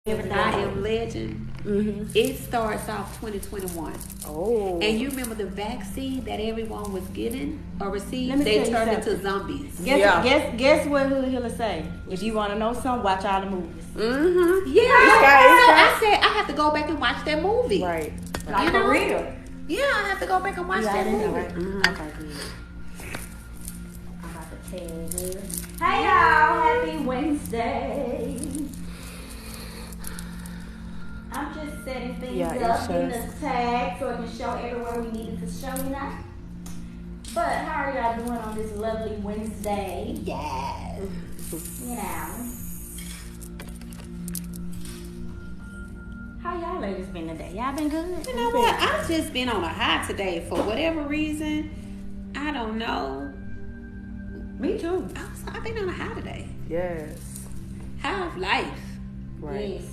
I Am Legend. It starts off 2021. Oh. And you remember the vaccine that everyone was getting or received? Let me They tell you turned something. into zombies. Guess what He'll say? If you want to know something, watch all the movies. Yeah. Okay. So I said I have to go back and watch that movie. Right. Like for real. Yeah, I have to go back and watch that movie. Right? Okay, good. I'm about to tell you. Hey y'all, happy Wednesday. I'm just setting things up, getting the tag so I can show everywhere we needed to show you now. But how are y'all doing on this lovely Wednesday? Yes. You know. How y'all ladies been today? Y'all been good? You know what? I've just been on a high today for whatever reason. I don't know. Me too. I've been on a high today. Yes. High of life. Right. Yes.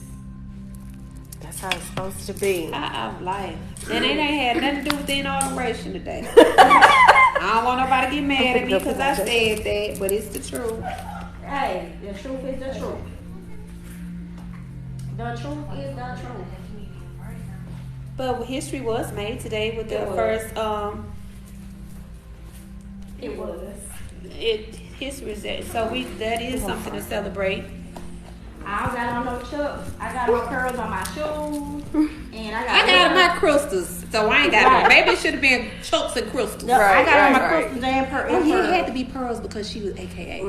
That's how it's supposed to be. High of life. And it ain't had nothing to do with the inauguration today. I don't want nobody to get mad at me because I said that, but it's the truth. Hey, the truth is the truth. The truth is the truth. But history was made today with the It was. first It was. history is that. So that is something to celebrate. I don't got on no chucks. I got my curls on my shoes. And I got my crystals, so I ain't got Right. them. Maybe it should have been chokes and crystals. No, I got on my right. crystals and pearls. Oh, yeah, it had to be pearls because she was AKA.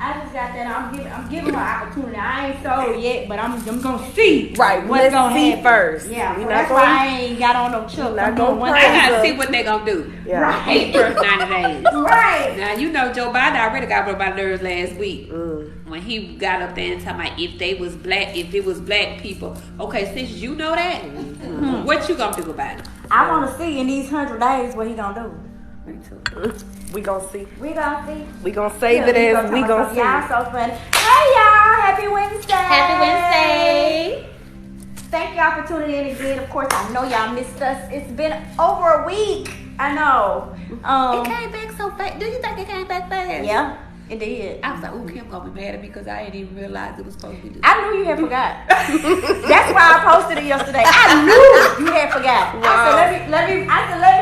I just got that. I'm giving her opportunity. I ain't sold yet, but I'm gonna see. Right. What's Let's gonna see happen. first. Yeah. We're So not that's going. why I ain't got on no chucks. Not I'm gonna doing one praise I thing. gotta see what they gonna do. Yeah. Right. These first 90 days. Right. Now you know Joe Biden already got on my nerves last week when he got up there and talking about if it was black people. Okay, since you know that, what you gonna do about it? I want to see in these 100 days what he gonna do. Me too. We gonna see. We gonna see. We gonna save it as we gonna see. Y'all so funny. Hey y'all, happy Wednesday. Happy Wednesday. Thank y'all for tuning in again. Of course, I know y'all missed us. It's been over a week. I know. It came back so fast. Do you think it came back fast? Yeah, it did. I was like, ooh, Kim gonna be mad at me because I didn't even realize it was supposed to be this. I knew you had forgot. That's why I posted it yesterday. I knew you had forgot. Wow. I said, let me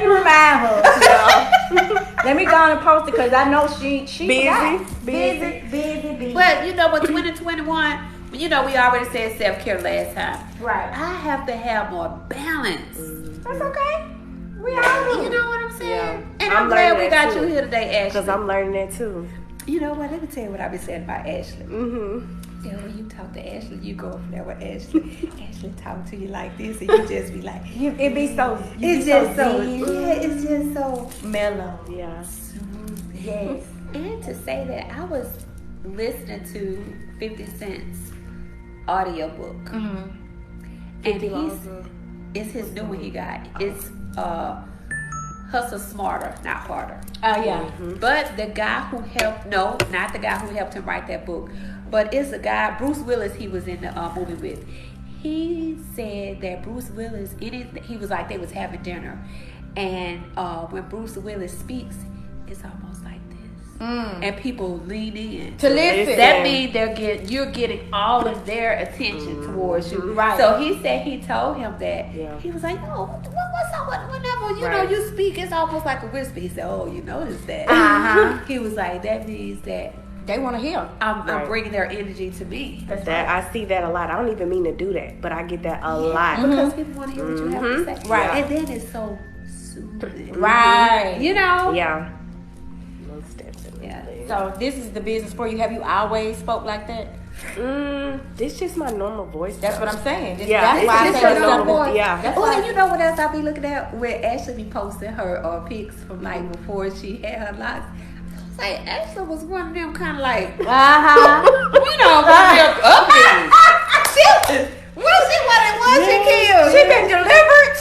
remind her. Y'all. Let me go on and post it because I know she busy. But you know what, 2021, you know we already said self-care last time. Right. I have to have more balance. That's okay. We all do. You know what I'm saying? Yeah. And I'm I'm glad learning we that got too. you here today, Ashley. Because I'm learning that too. You know what? Let me tell you what I've been saying about Ashley. Mm-hmm. Yeah, when you talk to Ashley, you go over there with Ashley. Ashley talk to you like this, and you just be like, It be so. it's just so, zen. yeah, it's just so. mellow. Yeah. Yes. And to say that I was listening to 50 Cent's audiobook, and it's his new one he got. It's Hustle Smarter, not Harder. Oh yeah. But the guy who helped, no, not the guy who helped him write that book, but it's a guy, Bruce Willis, he was in the movie with. He said that Bruce Willis, he was like, they was having dinner. And when Bruce Willis speaks, it's almost like this. And people lean in. To listen. That means you're getting all of their attention towards you. Right. So he said he told him that. Yeah. He was like, no, what's up? Whenever, you know, Right. you speak, it's almost like a whisper. He said, oh, you noticed that. Uh-huh. He was like, that means that They want to hear. I'm Right. bringing their energy to me. That's That I see that a lot. I don't even mean to do that, but I get that a lot. Because people want to hear what you have to say. Right. And then it's so soothing. Right. You know? Yeah. Most definitely. Yeah. So this is the business for you. Have you always spoke like that? This just my normal voice. That's though. what I'm saying. Yeah, That's it's why I just said your it's normal something. voice. Yeah. That's Oh, why. and you know what else I be looking at? Where Ashley be posting her pics from like before she had her locks. I was like, Ashley was one of them kind of like, you know, one of them uppity. Was it what it was? She killed. She been delivered.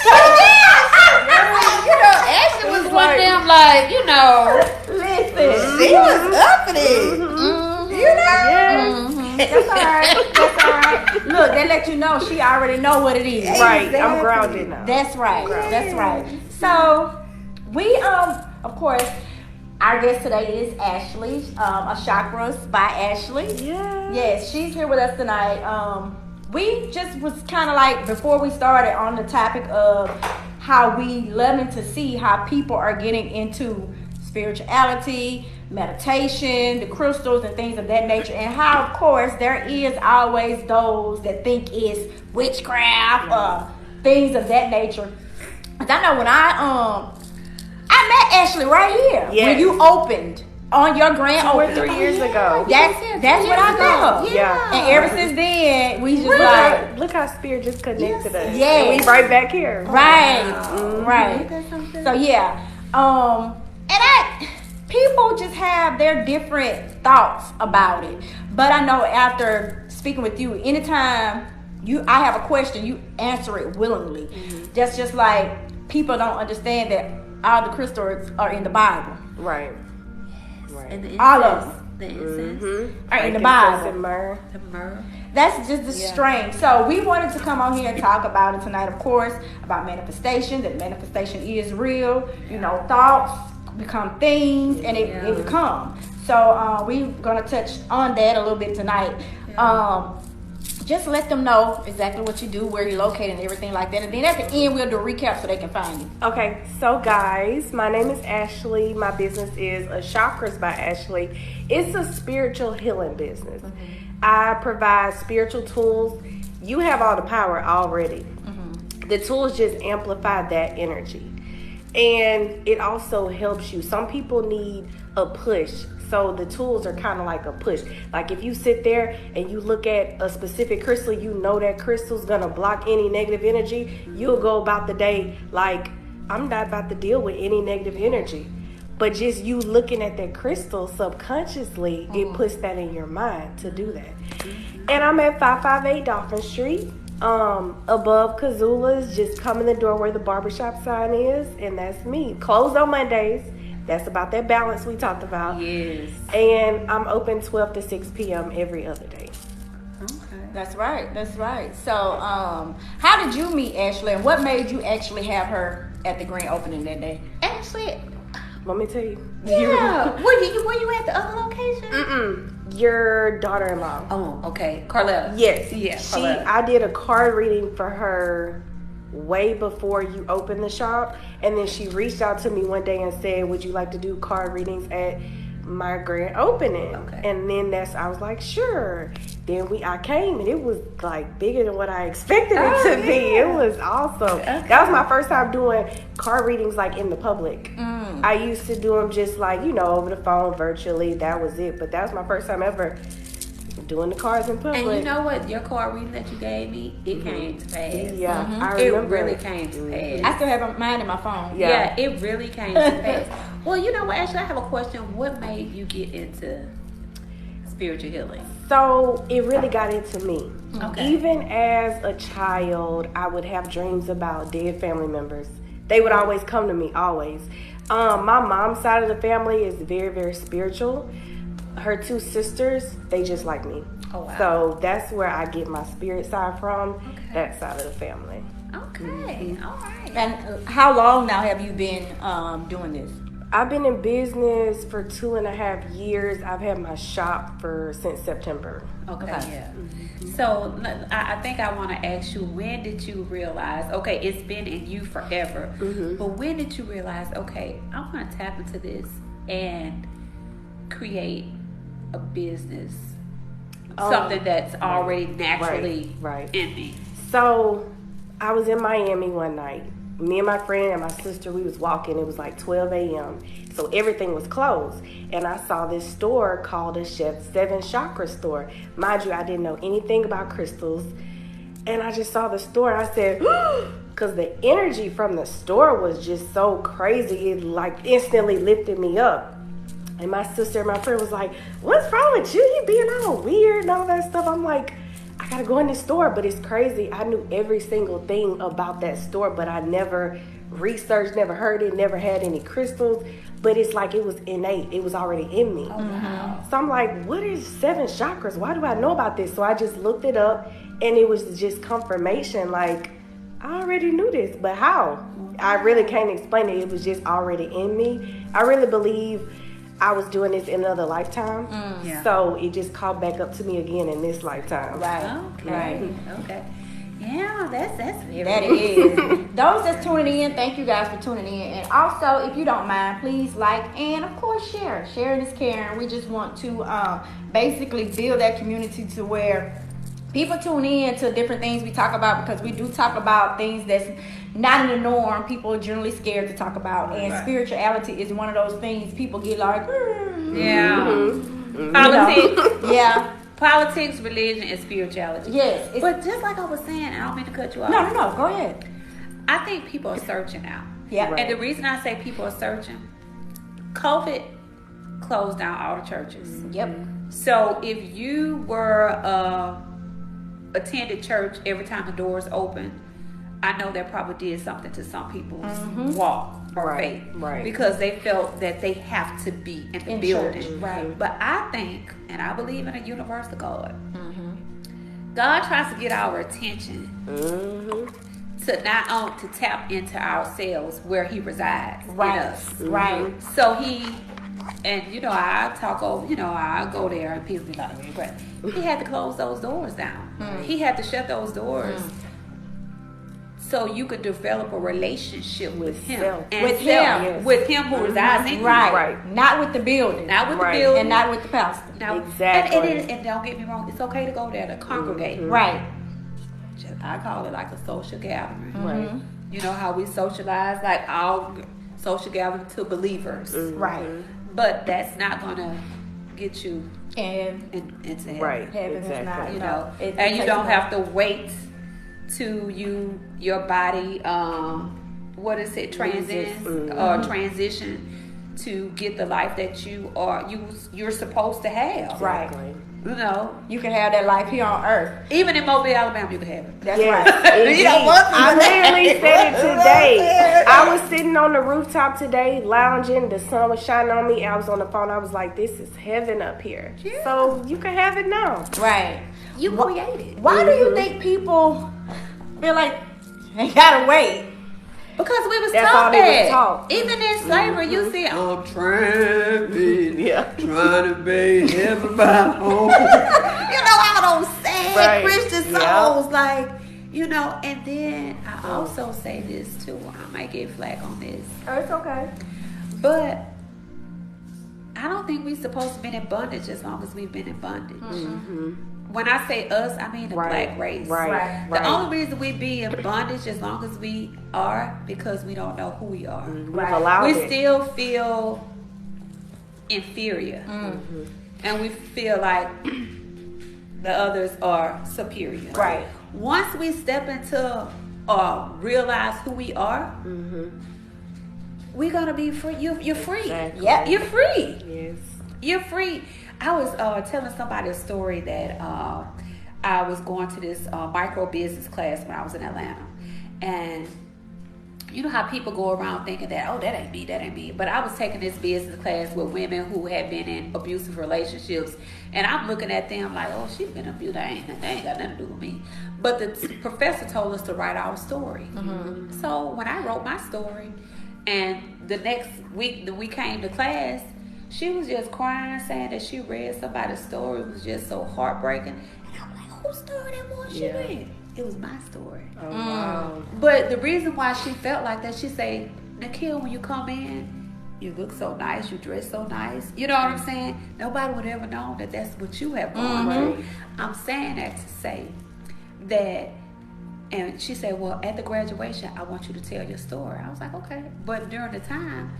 You know, Ashley was one of them like, you know, Listen. she was uppity. You know? That's all right. That's all right. Look, they let you know she already know what it is. Right. Exactly. I'm grounded now. That's right. That's right. So we of course, our guest today is Ashley, Ashakras by Ashley. Yeah. Yes, she's here with us tonight. we just was kind of like, before we started on the topic of how we loving to see how people are getting into spirituality, meditation, the crystals and things of that nature, and how, of course, there is always those that think it's witchcraft, things of that nature. Cause I know when I met Ashley right here when you opened on your grand opening 3 years ago. That's what I met her. Yeah. And ever since then, we just look how spirit just connected us. Yeah. And we right back here. Right. Mm-hmm. Right. So and people just have their different thoughts about it. But I know after speaking with you, anytime I have a question, you answer it willingly. Mm-hmm. That's just like people don't understand that all the crystals are in the Bible. Right. And the incense, all of them. The incense are in the Bible. And myrrh. The myrrh. That's just the strange. So we wanted to come on here and talk about it tonight, of course, about manifestation. That manifestation is real. You know, thoughts become things, and it becomes. So we're gonna touch on that a little bit tonight. Just let them know exactly what you do, where you're located, and everything like that. And then at the end, we'll do a recap so they can find you. Okay, so guys, my name is Ashley. My business is Ashakras by Ashley. It's a spiritual healing business. Mm-hmm. I provide spiritual tools. You have all the power already. Mm-hmm. The tools just amplify that energy. And it also helps you. Some people need a push. So the tools are kind of like a push. Like if you sit there and you look at a specific crystal, you know that crystal's going to block any negative energy. You'll go about the day like, I'm not about to deal with any negative energy. But just you looking at that crystal subconsciously, it puts that in your mind to do that. And I'm at 558 Dolphin Street. Above Kazula's, just come in the door where the barbershop sign is, and that's me. Closed on Mondays. That's about that balance we talked about. Yes. And I'm open 12 to 6 p.m. every other day. Okay. That's right. So, how did you meet Ashley, and what made you actually have her at the grand opening that day? Actually, Let me tell you. yeah. Were you at the other location? Your daughter-in-law. Oh, okay. Carletta. Yes. Yeah. I did a card reading for her way before you opened the shop, and then she reached out to me one day and said, would you like to do card readings at my grand opening? Okay. And then I was like, sure. Then I came, and it was like bigger than what I expected it to be. It was awesome. Okay. That was my first time doing card readings like in the public. I used to do them just like, over the phone virtually. That was it. But that was my first time ever doing the cards in public. And you know what? Your card reading that you gave me, it came to pass. Yeah, I remember. It really came to pass. I still have mine in my phone. Yeah, it really came to pass. Well, you know what? Actually, I have a question. What made you get into spiritual healing? So it really got into me. Okay. Even as a child, I would have dreams about dead family members. They would always come to me, always. My mom's side of the family is very, very spiritual. Her two sisters, they just like me. Oh, wow. So that's where I get my spirit side from, that side of the family. Okay, all right. And how long now have you been doing this? I've been in business for 2.5 years. I've had my shop since September. Okay, yeah. So I think I want to ask you, when did you realize, okay, it's been in you forever, but when did you realize, okay, I want to tap into this and create a business, something that's already naturally in me? So I was in Miami one night. Me and my friend and my sister, we was walking. It was like 12 a.m. So everything was closed. And I saw this store called the Seven Chakras store. Mind you, I didn't know anything about crystals. And I just saw the store and I said, because the energy from the store was just so crazy. It like instantly lifted me up. And my sister and my friend was like, what's wrong with you? You being all weird and all that stuff. I'm like, I gotta go in this store. But it's crazy. I knew every single thing about that store, but I never researched, never heard it, never had any crystals. But it's like it was innate. It was already in me. Oh, wow. So I'm like, what is 7 chakras? Why do I know about this? So I just looked it up, and it was just confirmation. Like, I already knew this, but how? I really can't explain it. It was just already in me. I really believe I was doing this in another lifetime. Yeah. So it just called back up to me again in this lifetime. Right. Okay. Right. Okay. Yeah, that's very That is. Those that's tuning in, thank you guys for tuning in. And also, if you don't mind, please like and of course share. Sharing is caring. We just want to basically build that community to where people tune in to different things we talk about, because we do talk about things that's not in the norm. People are generally scared to talk about, and spirituality is one of those things people get like, Yeah. Mm-hmm. Politics. yeah. Politics, religion, and spirituality. Yes. But just like I was saying, I don't mean to cut you off. No, go ahead. I think people are searching out. Yeah. Right. And the reason I say people are searching, COVID closed down all the churches. Yep. So if you were attended church every time the doors open, I know that probably did something to some people's walk or faith. Right. Because they felt that they have to be in the In building. church, right. But I think, and I believe in a universal God, God tries to get our attention to not only to tap into ourselves where He resides in us. Right. So He, and you know, I talk over, you know, I go there and people be like, but He had to close those doors down. He had to shut those doors so you could develop a relationship with Him. self. And With self, Him. with Him who resides in you. Right. Not with the building. Not with Right. the building. And not with the pastor. Now, Exactly. And don't get me wrong, it's okay to go there to congregate. Right. I call it like a social gathering. Right. You know how we socialize, like all social gathering to believers. Right. But that's not gonna get you And into heaven. Right. heaven is not, You know, it and you takes don't a- have to wait to your body what is it, transition or transition to get the life that you're supposed to have. Right. Exactly. You know, You can have that life here on earth. even in Mobile, Alabama, you can have it. That's Yes, right. indeed. You don't want to. I literally said it today. I was sitting on the rooftop today, lounging. The sun was shining on me. I was on the phone. I was like, "This is heaven up here." Yeah. So you can have it now. Right. You created. Why do you think people feel like they gotta wait? Because we was That's taught all they was that. taught. Even in slavery, you see, I'm trapping, Yeah. trying to be everybody home. you know, all those sad Right. Christian Yeah. songs, like, you know. And then I also say this too. I might get flack on this, Oh, it's okay. but I don't think we're supposed to be in bondage as long as we've been in bondage. When I say us, I mean the black race. Right. The only reason we be in bondage as long as we are because we don't know who we are. We've allowed We it. still feel inferior, and we feel like the others are superior. Right. Once we step into or realize who we are, we're gonna be free. You're free. Exactly. Yep. You're free. Yes. You're free. I was telling somebody a story that I was going to this micro business class when I was in Atlanta, and you know how people go around thinking that, oh, that ain't me. But I was taking this business class with women who had been in abusive relationships, and I'm looking at them like, oh, she's been abused. That ain't got nothing to do with me. But the professor told us to write our story. So when I wrote my story, and the next week that we came to class, she was just crying, saying that she read somebody's story. It was just so heartbreaking. And I'm like, whose story that was she read? It was my story. Oh, wow. But the reason why she felt like that, she said, Nikhil, when you come in, you look so nice, you dress so nice. You know what I'm saying? Nobody would ever know that that's what you have gone through. I'm saying that to say that, and she said, well, at the graduation, I want you to tell your story. I was like, okay. But during the time,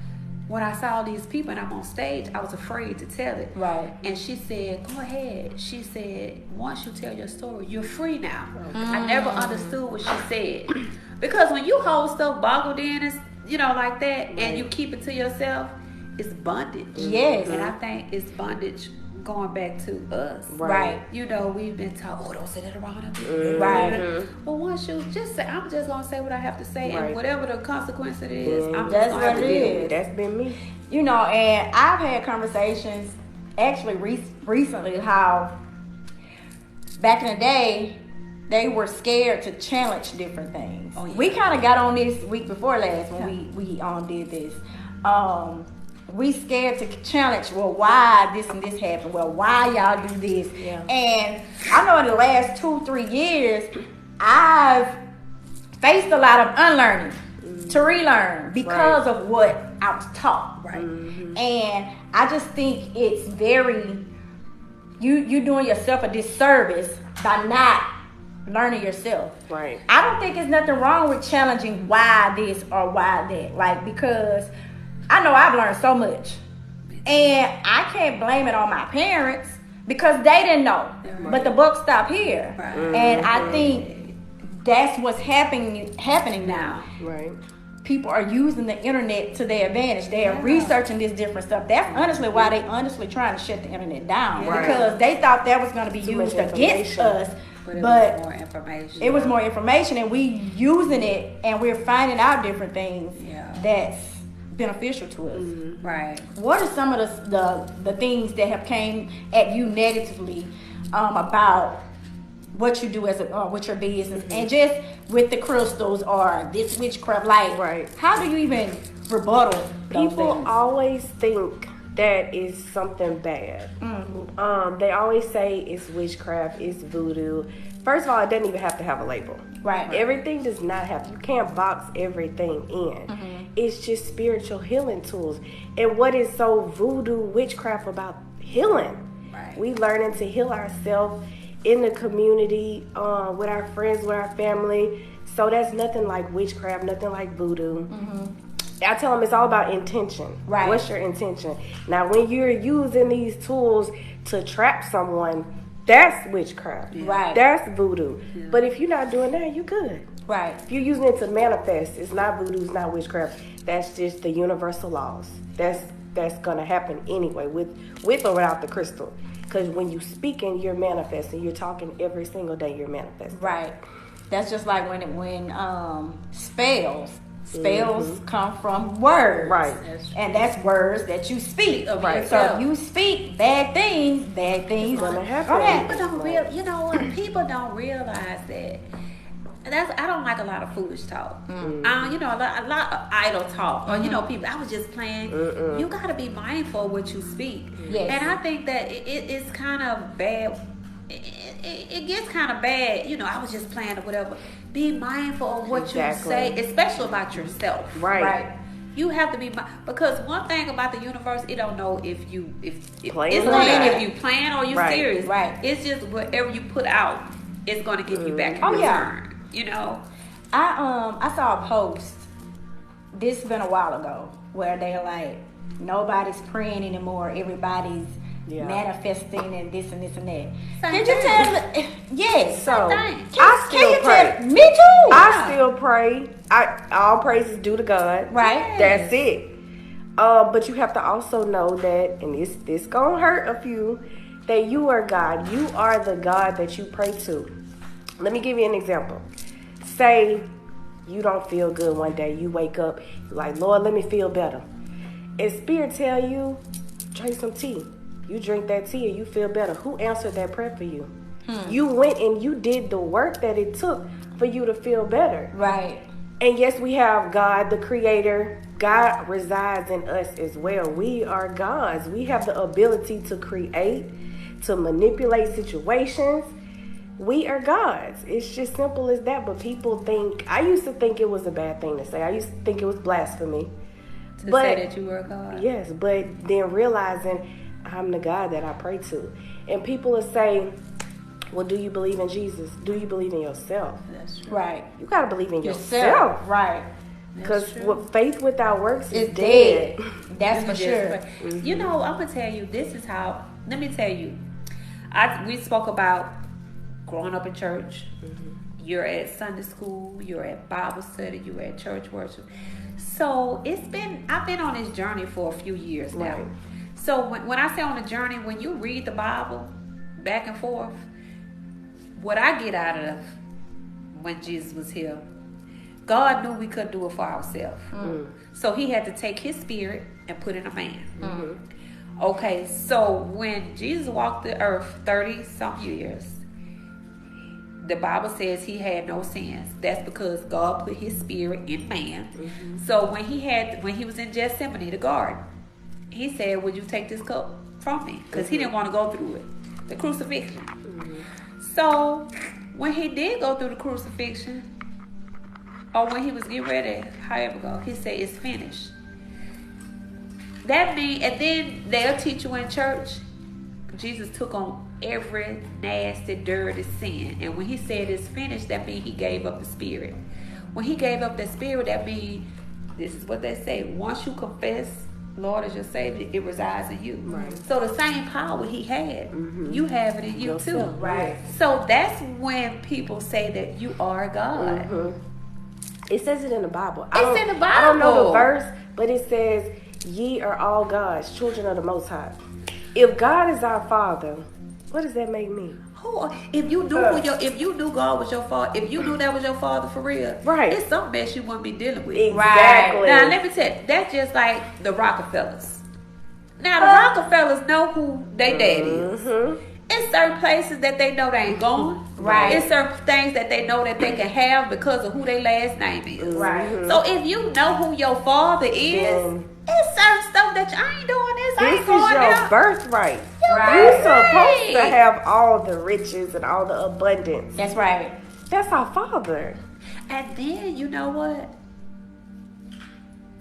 when I saw these people and I'm on stage, I was afraid to tell it. Right. And she said, go ahead. She said, once you tell your story, you're free now. I never understood what she said. Because when you hold stuff boggled in, and, you know, like that, and you keep it to yourself, it's bondage. Yes. And I think it's bondage going back to us. Right. You know, we've been taught, oh, don't say that around them. Right. But once you just say, I'm just going to say what I have to say, and Right. whatever the consequence it is, I'm That's just going to have what to it deal is. with it. That's been me. You know, and I've had conversations actually recently how back in the day they were scared to challenge different things. Oh, yeah. We kind of got on this week before last when we did this. we scared to challenge, well, why this and this happened? Well, why y'all do this? Yeah. And I know in the last 2-3 years, I've faced a lot of unlearning to relearn because of what I was taught. Right. And I just think it's very, you doing yourself a disservice by not learning yourself. Right. I don't think there's nothing wrong with challenging why this or why that. Like, because I know I've learned so much. And I can't blame it on my parents because they didn't know. Right. But the buck stopped here. Right. And I think that's what's happening now. Right. People are using the internet to their advantage. They are researching this different stuff. That's honestly why they honestly trying to shut the internet down. Right. Because they thought that was going to be used against us. But it was more information. It was more information, and we using it, and we're finding out different things that's beneficial to us. Mm-hmm. Right. What are some of the things that have came at you negatively about what you do as with your business, and just with the crystals or this witchcraft? Like, how do you even rebuttal those People things? always think that is something bad. They always say it's witchcraft, it's voodoo. First of all, it doesn't even have to have a label. Right. Everything does not have. You can't box everything in. It's just spiritual healing tools. And what is so voodoo witchcraft about healing? Right. We learning to heal ourselves in the community, with our friends, with our family. So that's nothing like witchcraft, nothing like voodoo. I tell them it's all about intention. Right. What's your intention? Now, when you're using these tools to trap someone, that's witchcraft. Yeah. Right. That's voodoo. Yeah. But if you're not doing that, you're good. Right. If you're using it to manifest, it's not voodoo, it's not witchcraft. That's just the universal laws. That's gonna happen anyway, with or without the crystal. Because when you speaking, you're manifesting. You're talking every single day. You're manifesting. Right. That's just like when spells come from words. Right. And that's words that you speak. Right. So if you speak bad things gonna happen. People don't realize that. I don't like a lot of foolish talk. A lot of idle talk. Or people, I was just playing. You got to be mindful of what you speak. Yes. And I think that it's kind of bad. It gets kind of bad. I was just playing or whatever. Be mindful of what you say, especially about yourself. Right. You have to be, because one thing about the universe, it don't know if you playing or you serious. Right. It's just whatever you put out, it's going to give you back in return. I saw a post. This has been a while ago where they're like, nobody's praying anymore. Everybody's manifesting and this and this and that. Did you tell me? Yes. So I still pray. Me too. I still pray. All praise is due to God. Right. That's it. But you have to also know that, and this gonna hurt a few, that you are God. You are the God that you pray to. Let me give you an example. Say you don't feel good one day. You wake up like, Lord, let me feel better. And Spirit tell you, drink some tea. You drink that tea and you feel better. Who answered that prayer for you? You went and you did the work that it took for you to feel better. Right. And yes, we have God, the creator. God resides in us as well. We are gods. We have the ability to create, to manipulate situations. We are gods. It's just simple as that. But people think, I used to think it was a bad thing to say. I used to think it was blasphemy. To say that you were a God? Yes, but then realizing I'm the God that I pray to. And people will say, well, do you believe in Jesus? Do you believe in yourself? That's true. Right. You got to believe in yourself. Right. Because faith without works is dead. That's for sure. I'm going to tell you, this is how, let me tell you, we spoke about growing up in church. You're at Sunday school, you're at Bible study, you're at church worship. So I've been on this journey for a few years now. Right. So when I say on a journey, when you read the Bible back and forth, what I get out of when Jesus was here, God knew we couldn't do it for ourselves. So he had to take his spirit and put in a man. Okay, so when Jesus walked the earth 30-some years, the Bible says he had no sins. That's because God put his spirit in man. So when he was in Gethsemane, the garden, he said, would you take this cup from me? Because he didn't want to go through it, the crucifixion. So when he did go through the crucifixion, or when he was getting ready, however go, he said, it's finished. That means, and then they'll teach you in church, Jesus took on every nasty, dirty sin. And when he said it's finished, that means he gave up the spirit. When he gave up the spirit, that means, this is what they say, once you confess Lord as your Savior, it resides in you. Right. So the same power he had, you have it in you too. Right. So that's when people say that you are God. It says it in the Bible. It's in the Bible. I don't know the verse, but it says, ye are all God's children of the Most High. If God is our Father, what does that make me? If you knew if you knew God was your father, if you knew that was your father for real, right? It's something that you wouldn't be dealing with. Exactly. Right. Now let me tell you, that's just like the Rockefellers. Now the Rockefellers know who they daddy is. It's certain places that they know they ain't going. Right. It's certain things that they know that they can have because of who their last name is. Right. So if you know who your father is, it's certain stuff that I ain't doing this. I ain't This going is your there. birthright. Right. You're supposed to have all the riches and all the abundance. That's right. That's our Father. And then you know what?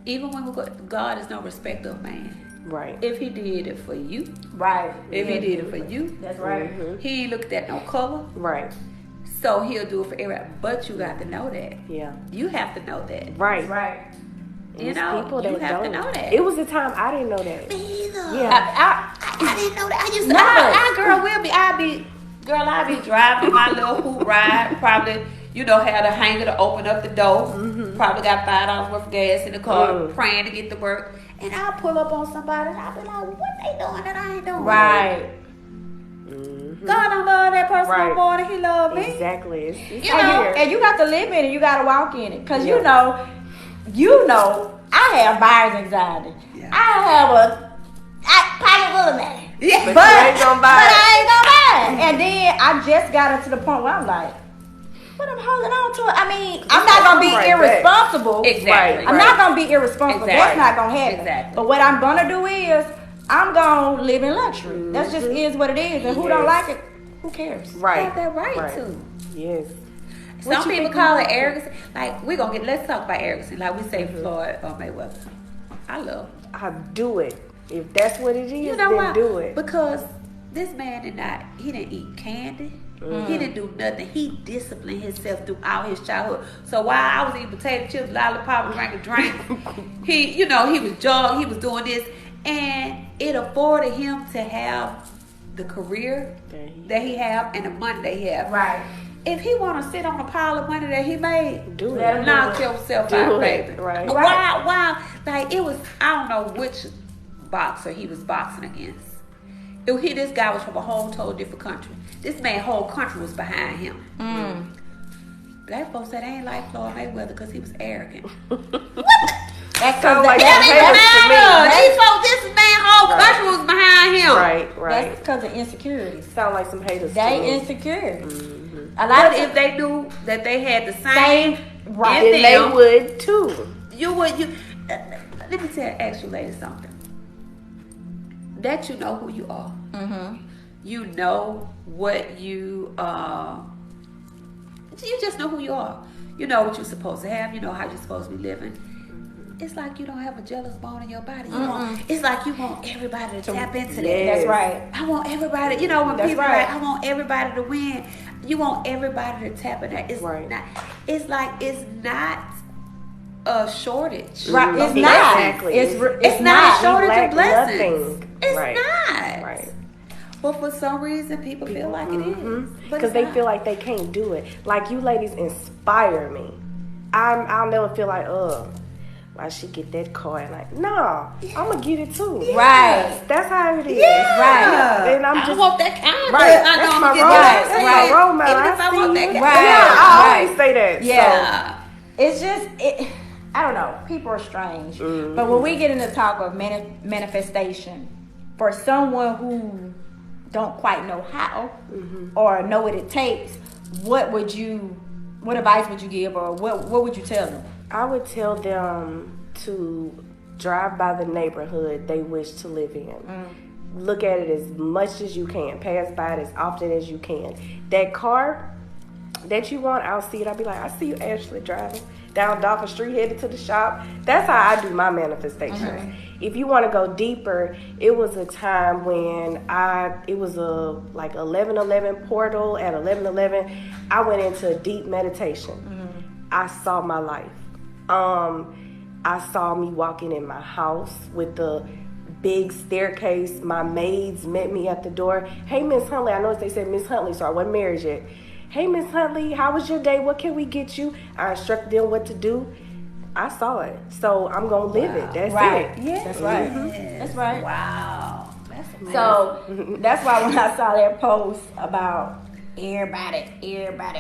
Even when we go, God is no respecter of man. Right. If he did it for you, Right. if he did it for you, That's right. he ain't looked at no color. Right. So he'll do it for everybody. But you got to know that. Yeah. You have to know that. Right. Right. You There's know, people you that have to don't. know that. It was a time I didn't know that. Me either. Yeah. I didn't know that. I used to. No. I'd be driving my little hoop ride. Probably, had a hanger to open up the door. Probably got $5 worth of gas in the car, praying to get to work. And I'll pull up on somebody and I'll be like, what they doing that I ain't doing? Right. God don't love that person no Right. more than he love me. Exactly. It's And you got to live in it. You got to walk in it. Because you know, I have buyer's anxiety. Yeah. I probably will have that. Yeah. But you ain't gonna buy But it. I ain't gonna buy it. And then I just got it to the point where I'm like, but I'm holding on to it. I mean, I'm not gonna be Right back. irresponsible. Exactly. I'm not gonna be irresponsible. Exactly. That's not gonna happen. Exactly. But what I'm gonna do is I'm gonna live in luxury. That just is what it is. And who don't like it, who cares? Right. Have that right to. Yes. Some people call it arrogance. Like let's talk about arrogance. Like we say Floyd or Mayweather. I love him. I do it. If that's what it is, You know then why? do it. Because this man he didn't eat candy. He didn't do nothing. He disciplined himself throughout his childhood. So while I was eating potato chips, lollipop, drinking drink, he was jogging, he was doing this, and it afforded him to have the career that he have and the money that he have. Right. If he want to sit on a pile of money that he made, Do Let it. him knock yourself Do out, it. baby. Right. Why? Like it was, I don't know which boxer he was boxing against. This guy was from a whole total different country. This man, whole country was behind him. Black folks said they ain't like Floyd Mayweather because he was arrogant. That's Sound like That haters to me. these folks, this man, whole country was behind him. Right. That's because of insecurities. Sound like some haters to They me. insecure. A lot But of if they knew that they had the same right, in Then they them, would too. let me ask you ladies something. That you know who you are. You know what you just know who you are. You know what you're supposed to have. You know how you're supposed to be living. It's like you don't have a jealous bone in your body. It's like you want everybody to tap into that. Yes. That's right. I want everybody. When That's people right. like, I want everybody to win. You want everybody to tap in that. It's Right. not. It's like it's not a shortage. Right. It's Exactly. not. It's not a shortage lack of blessings. nothing. It's Right. not. Right. But for some reason, people feel like it is. Because they feel like they can't do it. Like you ladies inspire me. I'll never feel like, why she get that car? And like, no, I'm gonna get it too. Right. That's how it is. Yeah. Right. And I'm I just want that kind. right. I That's know my I'm role. getting That's that. my role model. Even if I see want you. that kind. Right. Yeah, I always Right. say that. Yeah. It's just I don't know. People are strange. But when we get into talk of manifestation, for someone who don't quite know how or know what it takes, what advice would you give, or what would you tell them? I would tell them to drive by the neighborhood they wish to live in. Look at it as much as you can. Pass by it as often as you can. That car that you want, I'll see it. I'll be like, I see you, Ashley, driving down Dolphin Street, headed to the shop. That's how I do my manifestations. If you want to go deeper, it was a time when it was a like 11:11 portal at 11:11. I went into a deep meditation. I saw my life. I saw me walking in my house with the big staircase. My maids met me at the door. Hey, Miss Huntley. I noticed they said Miss Huntley, so I wasn't married yet. Hey, Miss Huntley, how was your day? What can we get you? I instructed them what to do. I saw it, so I'm gonna live it. That's it. Yeah, that's right. That's right. Wow, that's amazing. So that's why when I saw that post about everybody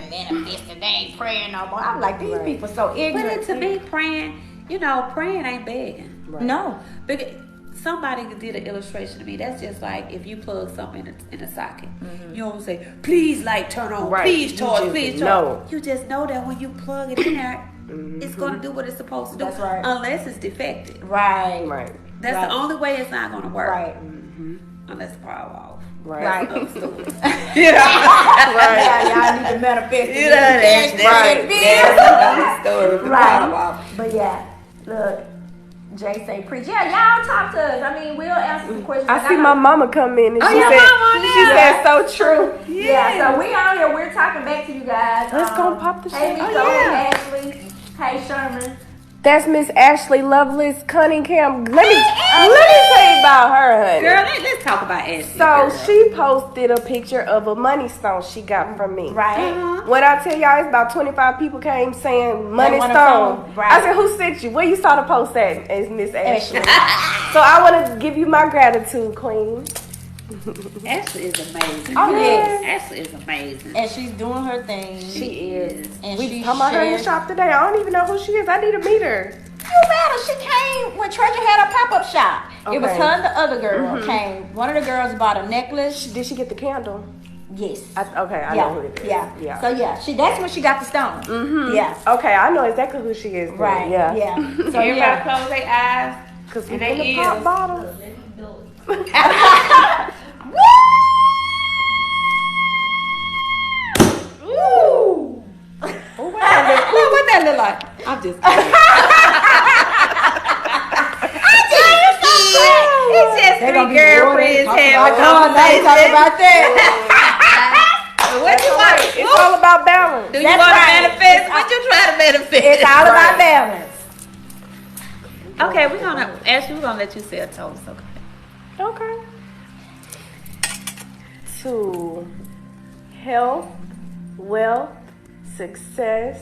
manifesting, they ain't praying no more. I'm like, these people so ignorant. But to me, praying ain't begging. Right. No. Because somebody did an illustration to me. That's just like if you plug something in a socket. You don't say, please light turn on, please torch, please torch. You just know that when you plug it in there, it's going to do what it's supposed to do. That's right. Unless it's defective. Right. That's the only way it's not going to work. Right. Unless the power off. Right. I'm stupid. Right. Yeah, y'all need to manifest. That's the story. Right. But yeah, look. Jay say preach. Yeah, y'all talk to us. I mean, we'll answer some questions. I see my mama come in and she said so true. Yeah, so we on here. We're talking back to you guys. Let's go pop the shit. Hey, Miss Ashley. Hey, Sherman. That's Miss Ashley Lovelace Cunningham. Let me tell you about her, honey. Girl, let's talk about Ashley. So she posted a picture of a money stone she got from me. Right. When I tell y'all, it's about 25 people came saying money want a stone. stone. Right. I said, who sent you? Where you saw the post at? It's Miss Ashley. So I want to give you my gratitude, Queen. Ashley is amazing. Oh, yes. Ashley is amazing. And she's doing her thing. She is. And We she talking about her in the shares- shop today. I don't even know who she is. I need to meet her. You matter. She came when Treasure had a pop-up shop. It was Okay. her and the other girl came. One of the girls bought a necklace. Did she get the candle? Yes. I know who it is. Yeah. So yeah, that's when she got the stone. Yeah. Okay, I know exactly who she is. Then. Right. Yeah. So Everybody close their eyes. Because we And in they the pop is. bottle. Woo! What that look like? I'm just kidding. It's just They're three gonna be girlfriends having a talk conversation. about that. What you want? It's all about balance. Do you That's want to right. manifest? What you trying to manifest? It's all about balance. Okay, we're gonna let you say a toast, okay? Okay. To health, wealth, success,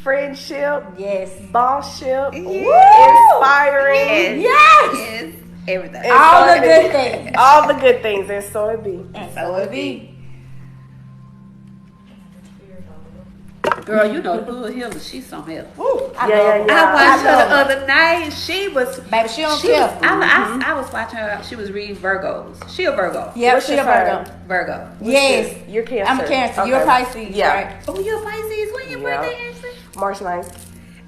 friendship, Yes. bossship, Yeah. inspiring, Yes. Everything. And All so the it good be. things. All the good things, and so it be. And so it be. Girl, you know Hood Hiller, she's something else. I Yeah, love her. yeah. I watched her love the other night. She was, Baby, she don't she care. was I was watching her. She was reading Virgos. She a Virgo. Yep, What's she a your Virgo. sign? Virgo. Yes. You're Cancer. I'm a Cancer. Okay. You're a Pisces, Yeah. right? Oh, you're a Pisces. When your Yeah. birthday, Ashley? March 9th.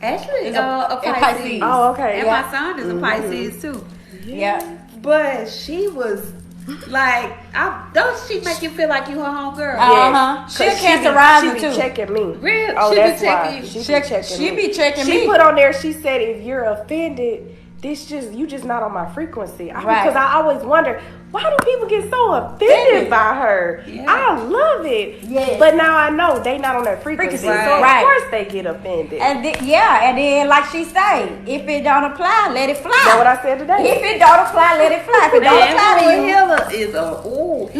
Ashley is Is a a Pisces. Pisces. Oh, okay. And Yeah. my son is a Pisces too. Yeah. But she was like, don't she make you feel like you her homegirl? Uh-huh. She a 'Cause Cancer be rising too. checking me. Real? Oh, She be that's why. checking you. She be She checking be checking She me. put on there, she said, if you're offended, you just not on my frequency. Right. Because I always wonder, why do people get so offended by her? Yeah. I love it. Yes. But now I know they not on that frequency. Frequency, So of right. course they get offended. And then like she say, if it don't apply, let it fly. That's what I said today. If it don't apply, let it fly. If it don't Man, apply to Hood you, Hiller is a ooh.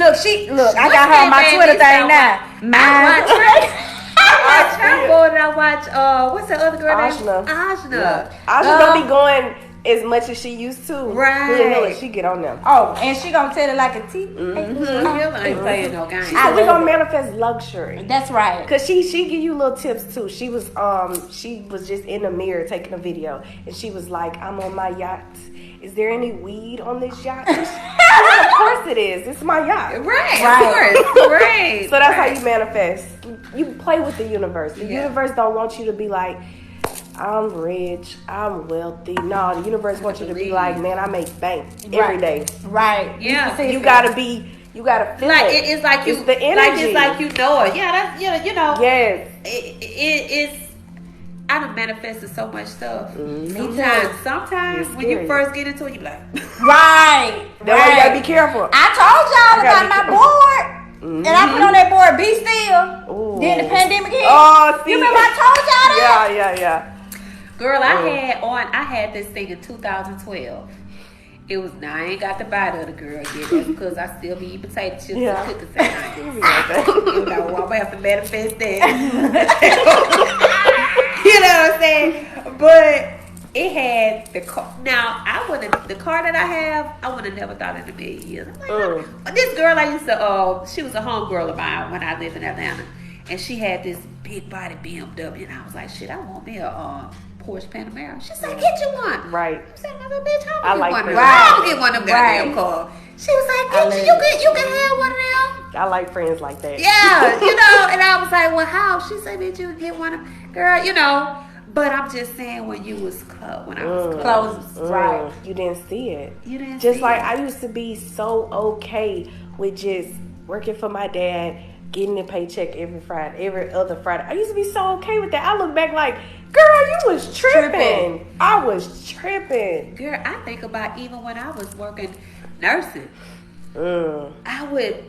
look, I got her on my What's that Twitter baby's thing now. I watch her more than I watch what's the other girl name? Ashna. Ashna. I just don't be going as much as she used to. Right. Hood Hiller, she get on them. Oh, and she gonna tell it like a T. Hood Hiller ain't playing no games. She said we gonna manifest luxury. That's right. Cause she give you little tips too. She was just in the mirror taking a video, and she was like, "I'm on my yacht. Is there any weed on this yacht?" Of course it is. It's my yacht. Right, of course. Right. So that's how you manifest. You play with the universe. The Yeah. universe don't want you to be like, I'm rich, I'm wealthy. No, the universe wants you to be like, man, I make bank every day. Right. Yeah. You gotta feel like it. It's like it's the energy. It's like you know it. Yeah, that's you know. Yes. It's. I done manifested so much stuff. Mm-hmm. Sometimes when you first get into it, you be like, right. That's why you gotta be careful. I told y'all about my board. And I put on that board, be still. Ooh. Then the pandemic hit. Oh, see. You remember I told y'all that? Yeah. girl, I had this thing in 2012. It was I ain't got the body of the girl yet. That's because I still be eating potato chips and cookies. You know, I'm gonna have to manifest that. You know what I'm saying? But it had the car. Now, the car that I have, I would have never thought in a million years. I'm like, this girl I used to, she was a homegirl of mine when I lived in Atlanta. And she had this big body BMW. And I was like, shit, I want me a Porsche Panamera. She said, get you one. Right. I said, bitch, I like one. friends. I don't get one of them goddamn cars. She was like, you can have one of them. I like friends like that. Yeah, you know. And I was like, well, how? She said, bitch, you can get one of them. Girl, you know. But I'm just saying when you was when I was close. Right. You didn't see it. You didn't just see like it. I used to be so okay with just working for my dad, getting a paycheck every other Friday. I used to be so okay with that. I look back like, girl, you was tripping. I was tripping. Girl, I think about even when I was working nursing. I would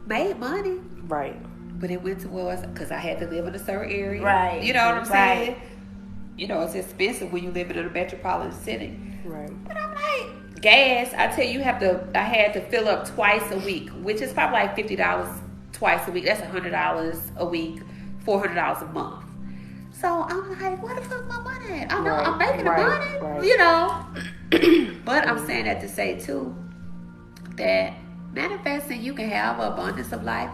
make money. Right. But it went towards, because I had to live in a certain area. Right. You know what I'm saying? Right. You know, it's expensive when you live in a metropolitan city. Right. But I'm like, gas, I tell you, I had to fill up twice a week, which is probably like $50 twice a week. That's $100 a week, $400 a month. So I'm like, where the fuck my money at? I know I'm making the money, you know. But I'm saying that to say too, that manifesting, you can have an abundance of life,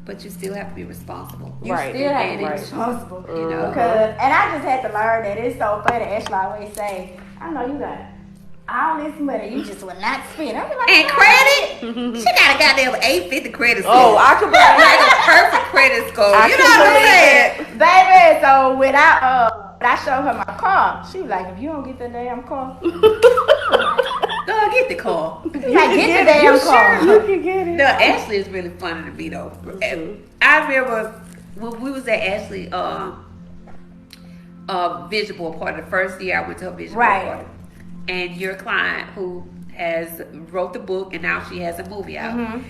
but you still have to be responsible. You still have to be responsible. You know? Because, and I just had to learn that it's so funny. Ashley always say, I know you got all this money, you just will not spend. I be like, and credit? She got a goddamn 850 credit score. Oh, I could believe like a perfect credit score. You know what I'm saying? Baby, so when I showed her my car, she was like, if you don't get the damn car, go get the car. Like, get the damn car. You can get it. No, Ashley is really funny to me though. I remember when we was at Ashley vision board party, the first year I went to her vision board party. And your client who has wrote the book and now she has a movie out.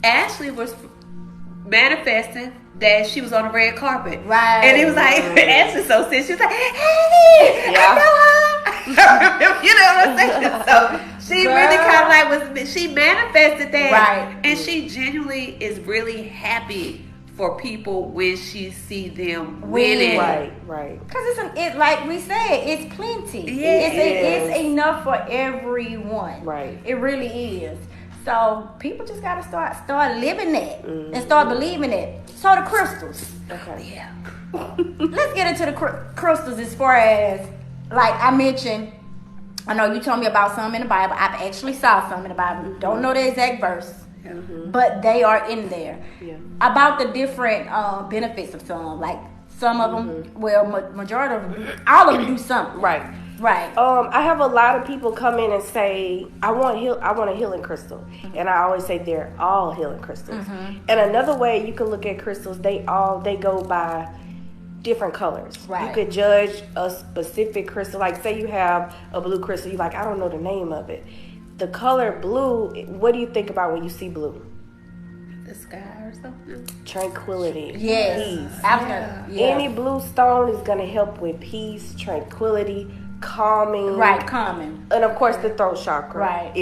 Ashley was manifesting that she was on the red carpet. Right. And it was like, Ashley's so sick. She was like, hey, I know her. You know what I'm saying? So she really kind of like she manifested that. Right. And she genuinely is really happy for people when she see them winning. Right. Because it's like we said, it's plenty. Yeah. It's enough for everyone. Right. It really is. So people just gotta start living that and start believing it. So the crystals. Okay. Yeah. Let's get into the crystals as far as, like I mentioned, I know you told me about some in the Bible. I've actually saw some in the Bible. Don't know the exact verse. But they are in there. About the different benefits of some. Like some of them, well, majority of them, all of them do something. Right. I have a lot of people come in and say, I want a healing crystal. And I always say they're all healing crystals. And another way you can look at crystals, they go by different colors. Right. You could judge a specific crystal. Like say you have a blue crystal, you're like, I don't know the name of it. The color blue, what do you think about when you see blue? The sky or something. Tranquility. Yes. Peace. Any Any blue stone is going to help with peace, tranquility, calming. Right, calming. And of course the throat chakra. Right.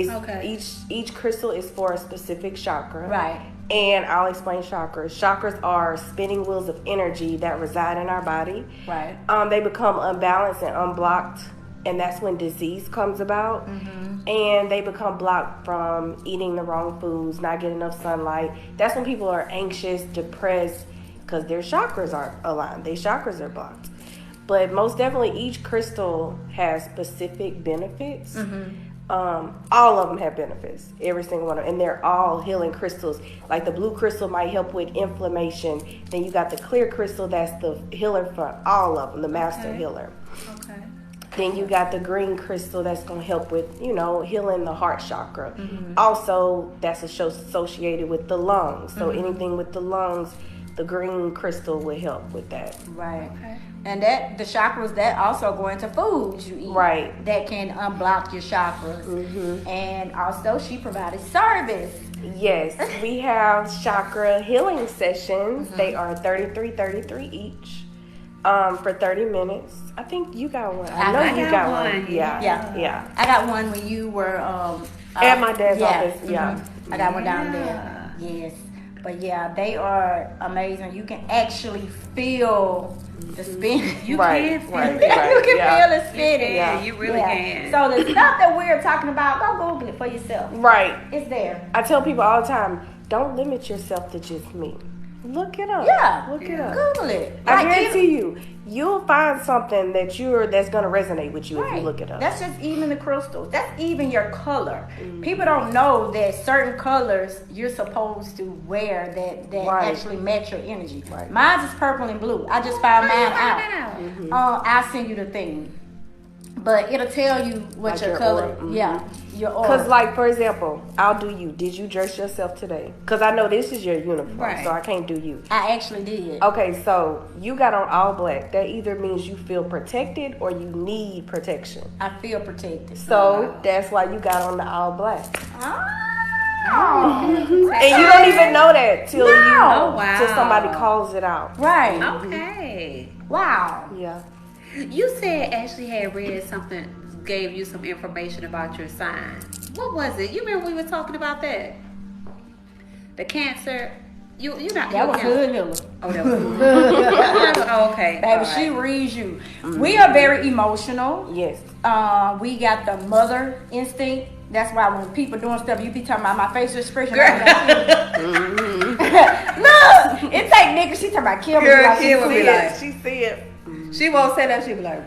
Each crystal is for a specific chakra. Right. And I'll explain chakras. Chakras are spinning wheels of energy that reside in our body. Right. They become unbalanced and unblocked, and that's when disease comes about. And they become blocked from eating the wrong foods, not getting enough sunlight. That's when people are anxious, depressed, because their chakras aren't aligned. Their chakras are blocked. But most definitely, each crystal has specific benefits. All of them have benefits. Every single one of them. And they're all healing crystals. Like the blue crystal might help with inflammation. Then you got the clear crystal, that's the healer for all of them, the master healer. Okay. Then you got the green crystal that's going to help with, healing the heart chakra. Also, that's associated with the lungs. So anything with the lungs, the green crystal will help with that. Right. Okay. And that the chakras that also go into foods you eat. Right. That can unblock your chakras. And also she provided service. Yes, we have chakra healing sessions. They are $33 each for 30 minutes. I think you got one. I know you got one. Yeah. I got one when you were at my dad's office. I got one down there. Yes. But yeah, they are amazing. You can actually feel the spinning. You can feel it. You can feel it spinning. Yeah, you really can. So the stuff that we're talking about, go Google it for yourself. Right. It's there. I tell people all the time, don't limit yourself to just me. Look it up. Yeah. Look it up. Google it. I guarantee you'll find something that's gonna resonate with you if you look it up. That's just even the crystals. That's even your color. People don't know that certain colors you're supposed to wear that actually match your energy. Right. Mine is purple and blue. I just found mine out. I'll send you the thing. But it'll tell you what your color. Aura. Yeah. Your aura. Because, like, for example, I'll do you. Did you dress yourself today? Because I know this is your uniform, so I can't do you. I actually did. Okay, so you got on all black. That either means you feel protected or you need protection. I feel protected. So that's why you got on the all black. Oh. And you don't even know that till till somebody Wow. calls it out. Right. Okay. Wow. Yeah. You said Ashley had read something, gave you some information about your sign. What was it? You remember we were talking about that? The Cancer. You not. That was Cancer. good, Hilla. Oh, that was good. Oh, okay. Baby, All she right. reads you. We are very emotional. Yes. We got the mother instinct. That's why when people doing stuff, you be talking about my facial expression. Girl. Look, it take niggas. She talking about Kim. Girl, Like Kim would be she like, She see it. she won't say that. She be like,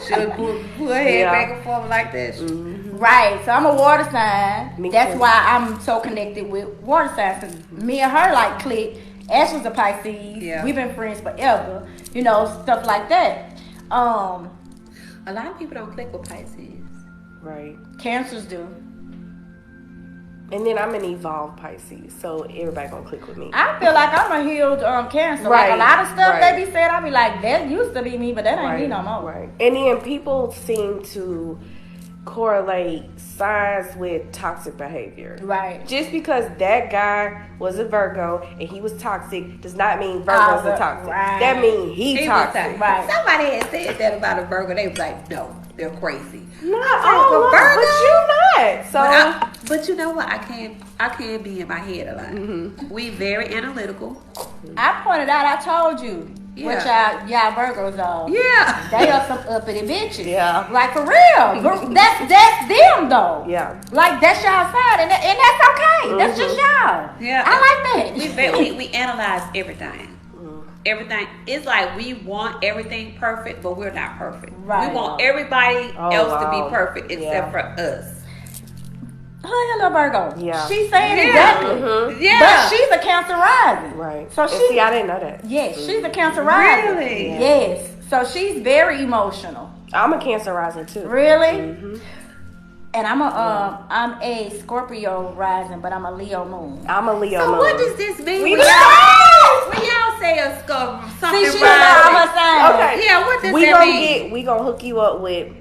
she'll pull her head back and forth like this. right. So I'm a water sign. Me That's too. why I'm so connected with water signs. 'Cause me and her like click. Ashley's a Pisces. Yeah. We've been friends forever. Stuff like that. A lot of people don't click with Pisces. Right. Cancers do. And then I'm an evolved Pisces, so everybody gonna click with me. I feel like I'm a healed Cancer. Right, Like a lot of stuff right. they be saying, I be like, that used to be me, but that ain't me no more. Right. And then people seem to correlate signs with toxic behavior. Right. Just because that guy was a Virgo and he was toxic does not mean Virgos are toxic. right. That means He was toxic. toxic. Right. Somebody had said that about a Virgo. They was like, no, they're crazy. Not all of them, but you not. So But you know what? I can't be in my head a lot. We very analytical. I pointed out, I told you. Yeah. What y'all Virgos are. Yeah. They are some uppity bitches. Yeah. Like for real. That's them though. yeah. Like that's y'all side and that's okay. That's just y'all. Yeah. I like that. We analyze everything. Everything. It's like we want everything perfect, but we're not perfect. Right. We want everybody else to wow. be perfect except for us. Hello Virgo. Yeah. She's saying Yeah. exactly. Yeah. But she's a Cancer rising. Right. So And she see, I didn't know that. Yes, she's a Cancer rising. Really? Yeah. Yes. So she's very emotional. I'm a Cancer rising too. Really? And I'm a Scorpio rising, but I'm a Leo moon. I'm a Leo So moon. what does this mean? We when know. y'all say a something See, she rising? know all her signs. Okay. Yeah, what does we that gonna mean? we gonna hook you up with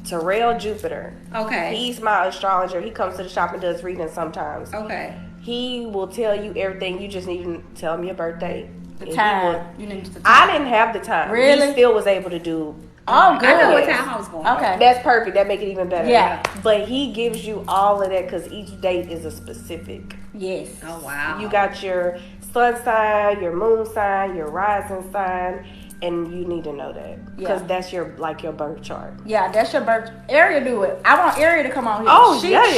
Terrell Jupiter. Okay. He's my astrologer. He comes to the shop and does readings sometimes. Okay. He will tell you everything. You just need to tell him your birthday. The And he time. will- You need the time. I didn't have the time. Really? He still was able to do. Oh, good. I know what Yes. time I was going. Okay. That's perfect. That make it even better. Yeah. But he gives you all of that because each date is a specific. Yes. Oh wow. You got your sun sign, your moon sign, your rising sign, and you need to know that because Yeah. that's your birth chart. Yeah, that's your birth. Ariel do it. I want Ariel to come on here. Oh, yeah. read-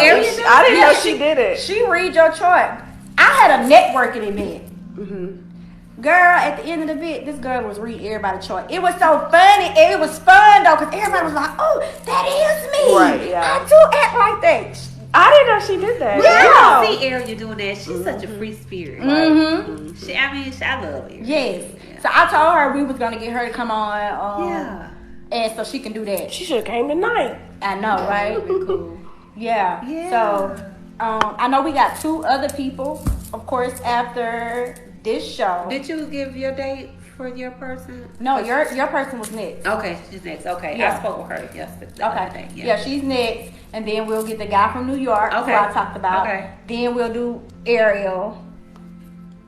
Ariel do it? I didn't Yeah, know she did it. She read your chart. I had a networking event. Girl, at the end of the bit, this girl was reading everybody's chart. It was so funny. It was fun though, because everybody was like, "Oh, that is me. Right, yeah. I do act like that." I didn't know she did that. Yeah. You see Ariel doing that. She's such a free spirit. Mm-hmm. I love her. Yes. So I told her we was gonna get her to come on. Yeah. And so she can do that. She should have came tonight. I know, right? Cool. Yeah. Yeah. So I know we got 2 other people, of course, after this show. Did you give your date for your person? No, your person was next. Okay, she's next. Okay, Yeah. I spoke with her yesterday. Okay. Yeah, she's next, and then we'll get the guy from New York, Okay. who I talked about. Okay. Then we'll do Ariel,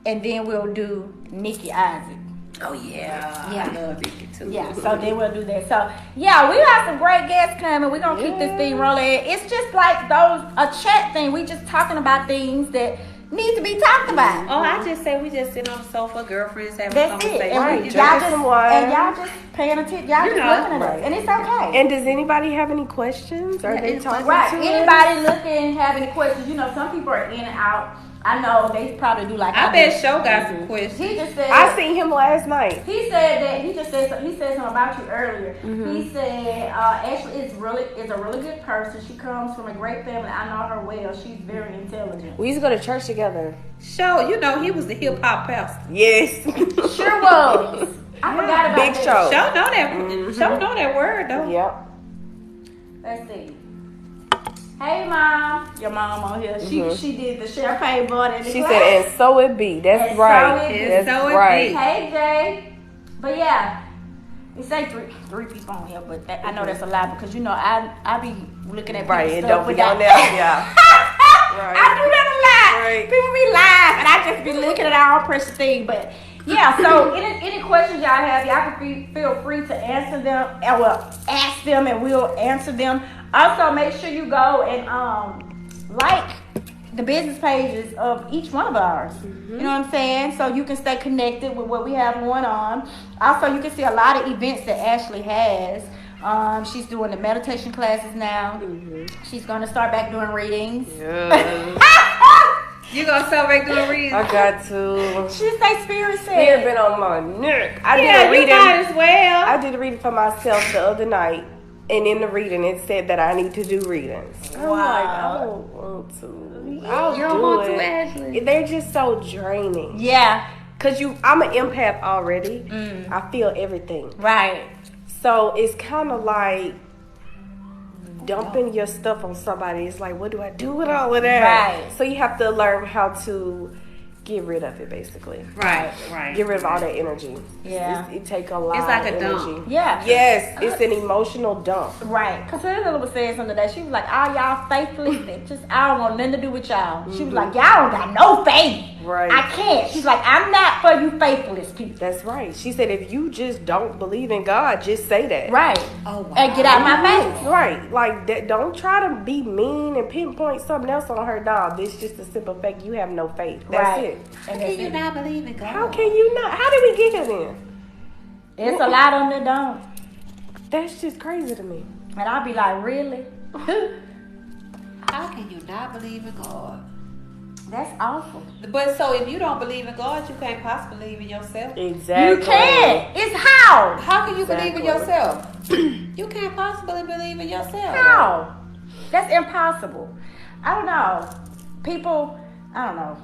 and then we'll do Nikki Isaac. Oh yeah. Yeah. I love Nikki too. Yeah, so then we'll do that. So yeah, we got some great guests coming. We're gonna keep this thing rolling. It's just like a chat thing. We just talking about things that need to be talked about. Oh, I just say we just sit on the sofa, girlfriends having That's it. conversation. And Right, y'all drinking just some wine. and y'all just paying attention. Y'all just looking at us, and it's okay. And does anybody have any questions? Are they talking Right. to us? Anybody looking, have any questions? You know, some people are in and out. I know they probably do like I do. bet Show got some questions. He just said. I seen him last night. He said that he said something about you earlier. He said Ashley is a really good person. She comes from a great family. I know her well. She's very intelligent. We used to go to church together. Show, you know he was the hip hop pastor. Yes. Sure was. I forgot about Big that. Show. Show know that. Show know that word though. Yep. Let's see. Hey mom, your mom on here. She did the champagne bottle in the She class. said, and so it be. That's And right. so it be. That's So it right. be. Hey Jay, but yeah, we say three people on here, but I know that's a lot because you know I be looking at Right, people's and stuff don't be without on there. Yeah. Right. I do that a lot. Right. People be live, and I just be looking at our precious thing. But yeah, so any questions y'all have, y'all can feel free to answer them. And well, ask them, and we'll answer them. Also, make sure you go and like the business pages of each one of ours. You know what I'm saying? So you can stay connected with what we have going on. Also, you can see a lot of events that Ashley has. She's doing the meditation classes now. She's gonna start back doing readings. You gonna start back doing readings? I got to. She say spirit Fear said. been on my neck. I did Yeah, a you reading. might as well. I did a reading for myself the other night, and in the reading it said that I need to do readings. I'm like, I don't want to. I'll You don't do want it. to, Ashley? They're just so draining. Yeah, Cause I'm an empath already. I feel everything. right. So it's kind of like dumping your stuff on somebody. It's like, what do I do with all of that? Right. So you have to learn how to get rid of it, basically. Right. Get rid of all that energy. Yeah. It take a lot It's like of a energy. dump. Yeah. Yes, it's an emotional dump. Right. Because Hillary was saying something today. She was like, all y'all faithless bitches, I don't want nothing to do with y'all. She was like, y'all don't got no faith. Right. I can't. She's like, I'm not for you faithless people. That's right. She said, if you just don't believe in God, just say that. Right. Oh, wow. And get out my face. Right. Like, that, don't try to be mean and pinpoint something else on her. Dog. This is just a simple fact. You have no faith. That's Right. it. And How that's can you it. not believe in God? How can you not? How did we get here then? It's a lot of them that don't. That's just crazy to me. And I'll be like, really? How can you not believe in God? That's awful. But so if you don't believe in God, you can't possibly believe in yourself. Exactly. You can't. It's how. How can you believe in Exactly. yourself? You can't possibly believe in yourself. How? That's impossible. I don't know. People, I don't know.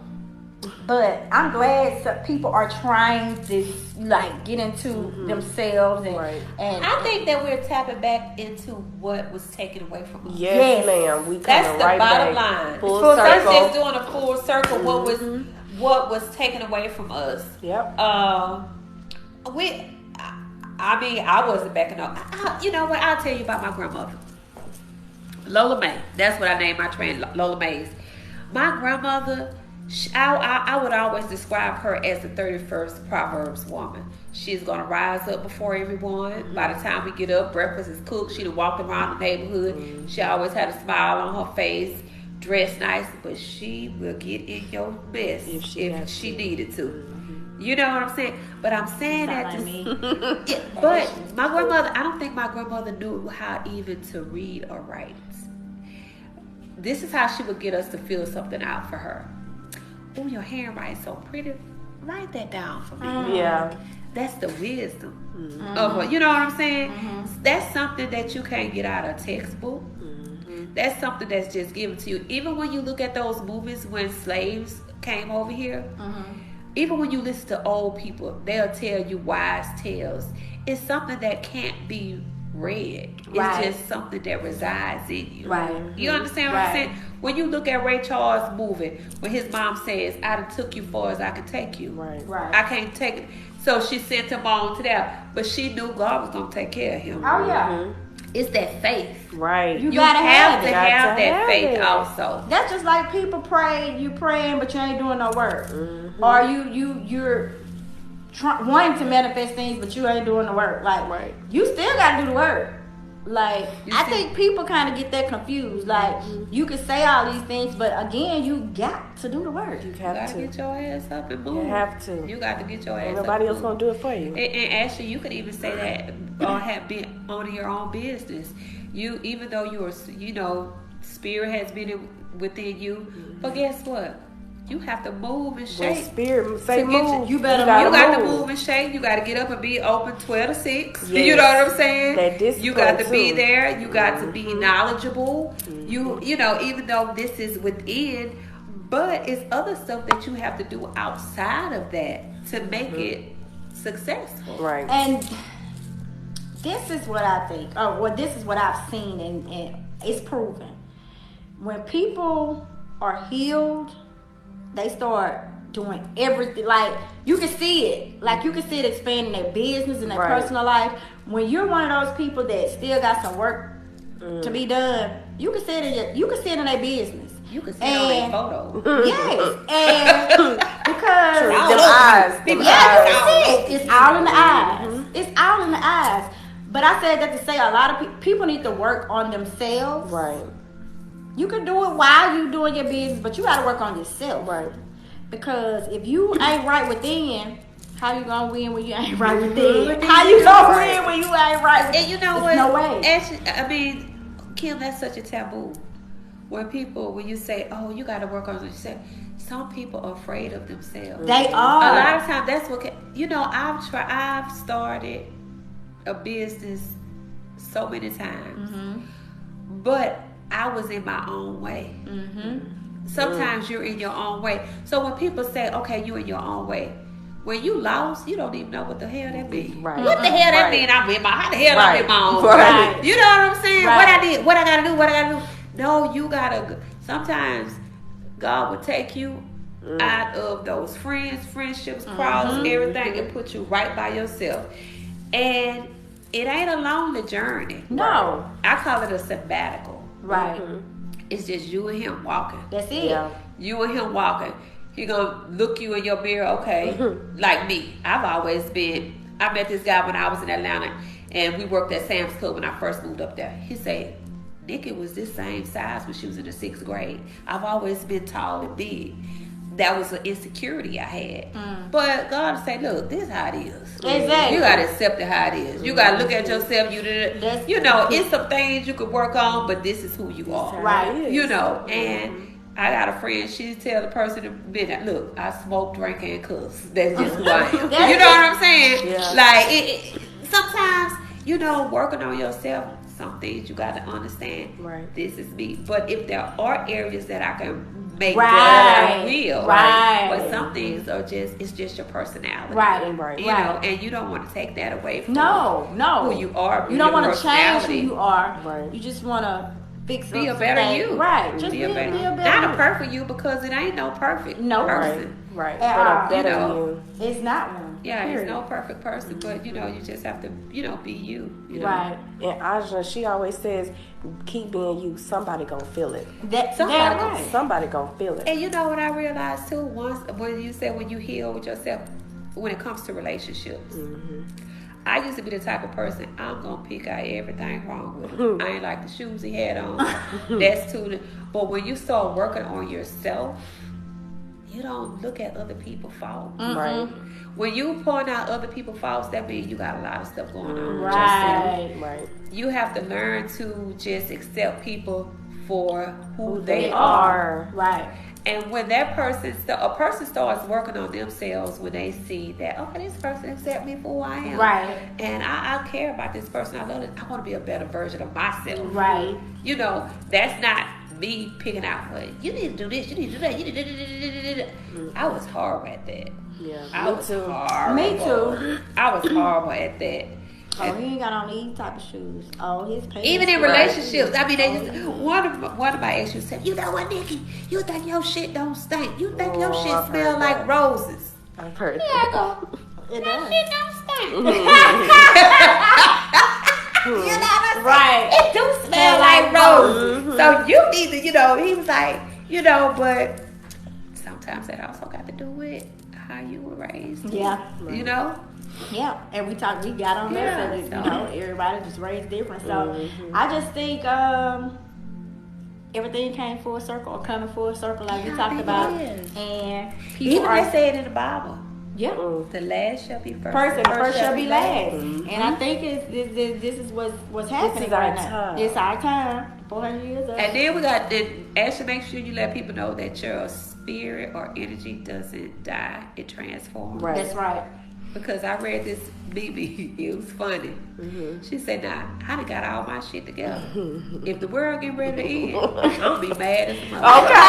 But I'm glad some people are trying to like get into themselves and Right. and I think that we're tapping back into what was taken away from us. Yes, Yes. ma'am. We That's coming the right bottom back. line. Full First, circle. just doing a full circle. What was taken away from us? Yep. I mean, I wasn't backing up. You know what? I'll tell you about my grandmother, Lola May. That's what I named my train, Lola Mays. My grandmother, I would always describe her as the 31st Proverbs woman. She's gonna rise up before everyone. By the time we get up, breakfast is cooked. She'd have walked around the neighborhood. She always had a smile on her face, dressed nice, but she will get in your mess if she needed to. You know what I'm saying? But I'm saying that to me. Yeah, but my grandmother, I don't think my grandmother knew how even to read or write. This is how she would get us to fill something out for her. Oh, your handwriting's so pretty. write that down for me. Yeah. That's the wisdom of, you know what I'm saying? That's something that you can't get out of a textbook. That's something that's just given to you. Even when you look at those movies when slaves came over here, even when you listen to old people, they'll tell you wise tales. It's something that can't be read. It's just something that resides in you. Right. You understand what I'm saying? When you look at Ray Charles' movie, when his mom says, I done took you far as I can take you. Right. I can't take it. So she sent him on to that. But she knew God was going to take care of him. Oh, yeah. It's that faith. Right. You You gotta have to it. have that have faith it. also. That's just like people pray, you praying, but you ain't doing no work. Or you're wanting to manifest things, but you ain't doing the work. Like, you still gotta do the work. Like, I think people kind of get that confused. Like, you can say all these things, but again, you got to do the work. You You have gotta to. get your ass up and move. You have to. You got to get your ass Ain't up. nobody and else move. gonna do it for you. And actually, you could even say that or have been owning your own business. You, even though you are, spirit has been within you, but guess what? You have to move and When shake. spirit say To get move, you better You got to move. move and shake. You got to get up and be open 12 to 6. Yes. You know what I'm saying? That discipline You got to be too. there. You got to be knowledgeable. You know, even though this is within, but it's other stuff that you have to do outside of that to make it successful. Right. And this is what I think, this is what I've seen, and it's proven. When people are healed, they start doing everything. Like, you can see it. Like, you can see it expanding their business and their personal life. When you're one of those people that still got some work to be done, you can see it in their business. You can see it on their photo. Yes, and because Them eyes. Them yeah, eyes. you can see it. It's all in the eyes. It's all in the eyes. But I said that to say a lot of people need to work on themselves. Right. You can do it while you doing your business, but you got to work on yourself. Right. Because if you ain't right within, how you gonna win when you ain't right within? How you gonna win when you ain't right within? And you know There's what? no way. Actually, I mean, Kim, that's such a taboo. When you say, oh, you got to work on yourself. Some people are afraid of themselves. They A are. lot of times, that's what, I've started a business so many times, but I was in my own way. Sometimes you're in your own way. So when people say, okay, you in your own way, when you lost, you don't even know what the hell that means. Right. What the hell that Right. mean? How the hell I'm in my own Right. way? You know what I'm saying? Right. What I did, what I gotta do. No, you gotta. Sometimes God will take you out of those friendships, crowds, everything, and put you right by yourself. And it ain't a lonely journey. No. I call it a sabbatical. Right. It's just you and him walking. That's it. Yeah. You and him walking. He gonna look you in your mirror, okay? Like me. I met this guy when I was in Atlanta, and we worked at Sam's Club when I first moved up there. He said, Nikki was this same size when she was in the 6th grade. I've always been tall and big. That was an insecurity I had. But God said, look, this is how it is. Exactly. You gotta accept it how it is. You gotta look at yourself. It's some things you could work on, but this is who you are. Right. And I got a friend, she tell the person to be that, look, I smoke, drink, and cuss. That's just who I am. You know what I'm saying? Yeah. Like, sometimes, working on yourself, some things you got to understand. Right. This is me. But if there are areas that I can make Right. that I real, Right. but some things are it's just your personality. Right. Right. You know, and you don't want to take that away from No. who you are. You don't your want to change who personality. you are. Right. You just want to fix Be a up better some things. you. Right. Just be a better you. Not a perfect you, because it ain't no perfect No. person. Right. At But all. a better You know. you. It's not one. Yeah, Period. it's no perfect person, but you just have to, be you. You know? Right. And Aja, she always says, keep being you. Somebody gonna feel it. That's Somebody right. Somebody gonna feel it. And you know what I realized too, once when you said when you heal with yourself, when it comes to relationships, I used to be the type of person, I'm gonna pick out everything wrong with him. I ain't like the shoes he had on. That's too. But when you start working on yourself, you don't look at other people's faults. Right. When you point out other people's faults, that means you got a lot of stuff going on with yourself. Right. Right. You have to learn to just accept people for who they they are. Right. And when that person, a person starts working on themselves when they see that, okay, this person accept me for who I am. Right. And I care about this person. I love it. I want to be a better version of myself. Right. You know, that's not me picking out, well, you need to do this, you need to do that, you need to do. I was horrible at that. Yeah, I was horrible. Me too. I was horrible at that. Oh, he ain't got on these type of shoes. Oh, his pants. Even in relationships, I mean, they just one of my exes said, "You know what, Nikki? You think your shit don't stink? You think your shit smell like roses?" I've heard Yeah, I go. It Your does. shit don't stink. You know what I'm saying? Right. It do smell like roses. So you need to, he was like, but sometimes that also got to do with how you were raised. Yeah. You know? Yeah, and we got on Yeah, that, everybody just raised different. So I just think everything came full circle or coming full circle like we talked about. Is. And people Even they say it in the Bible. Yeah. The last shall be first. The first shall be last. Mm-hmm. And I think this is what's happening is our right now. time. It's our time. 400 years old. And then we got actually make sure you let people know that your spirit or energy doesn't die; it transforms. Right. That's right. Because I read this BB, it was funny. She said, "Nah, I done got all my shit together. If the world get ready to end, I'm gonna be mad as a motherfucker." Okay.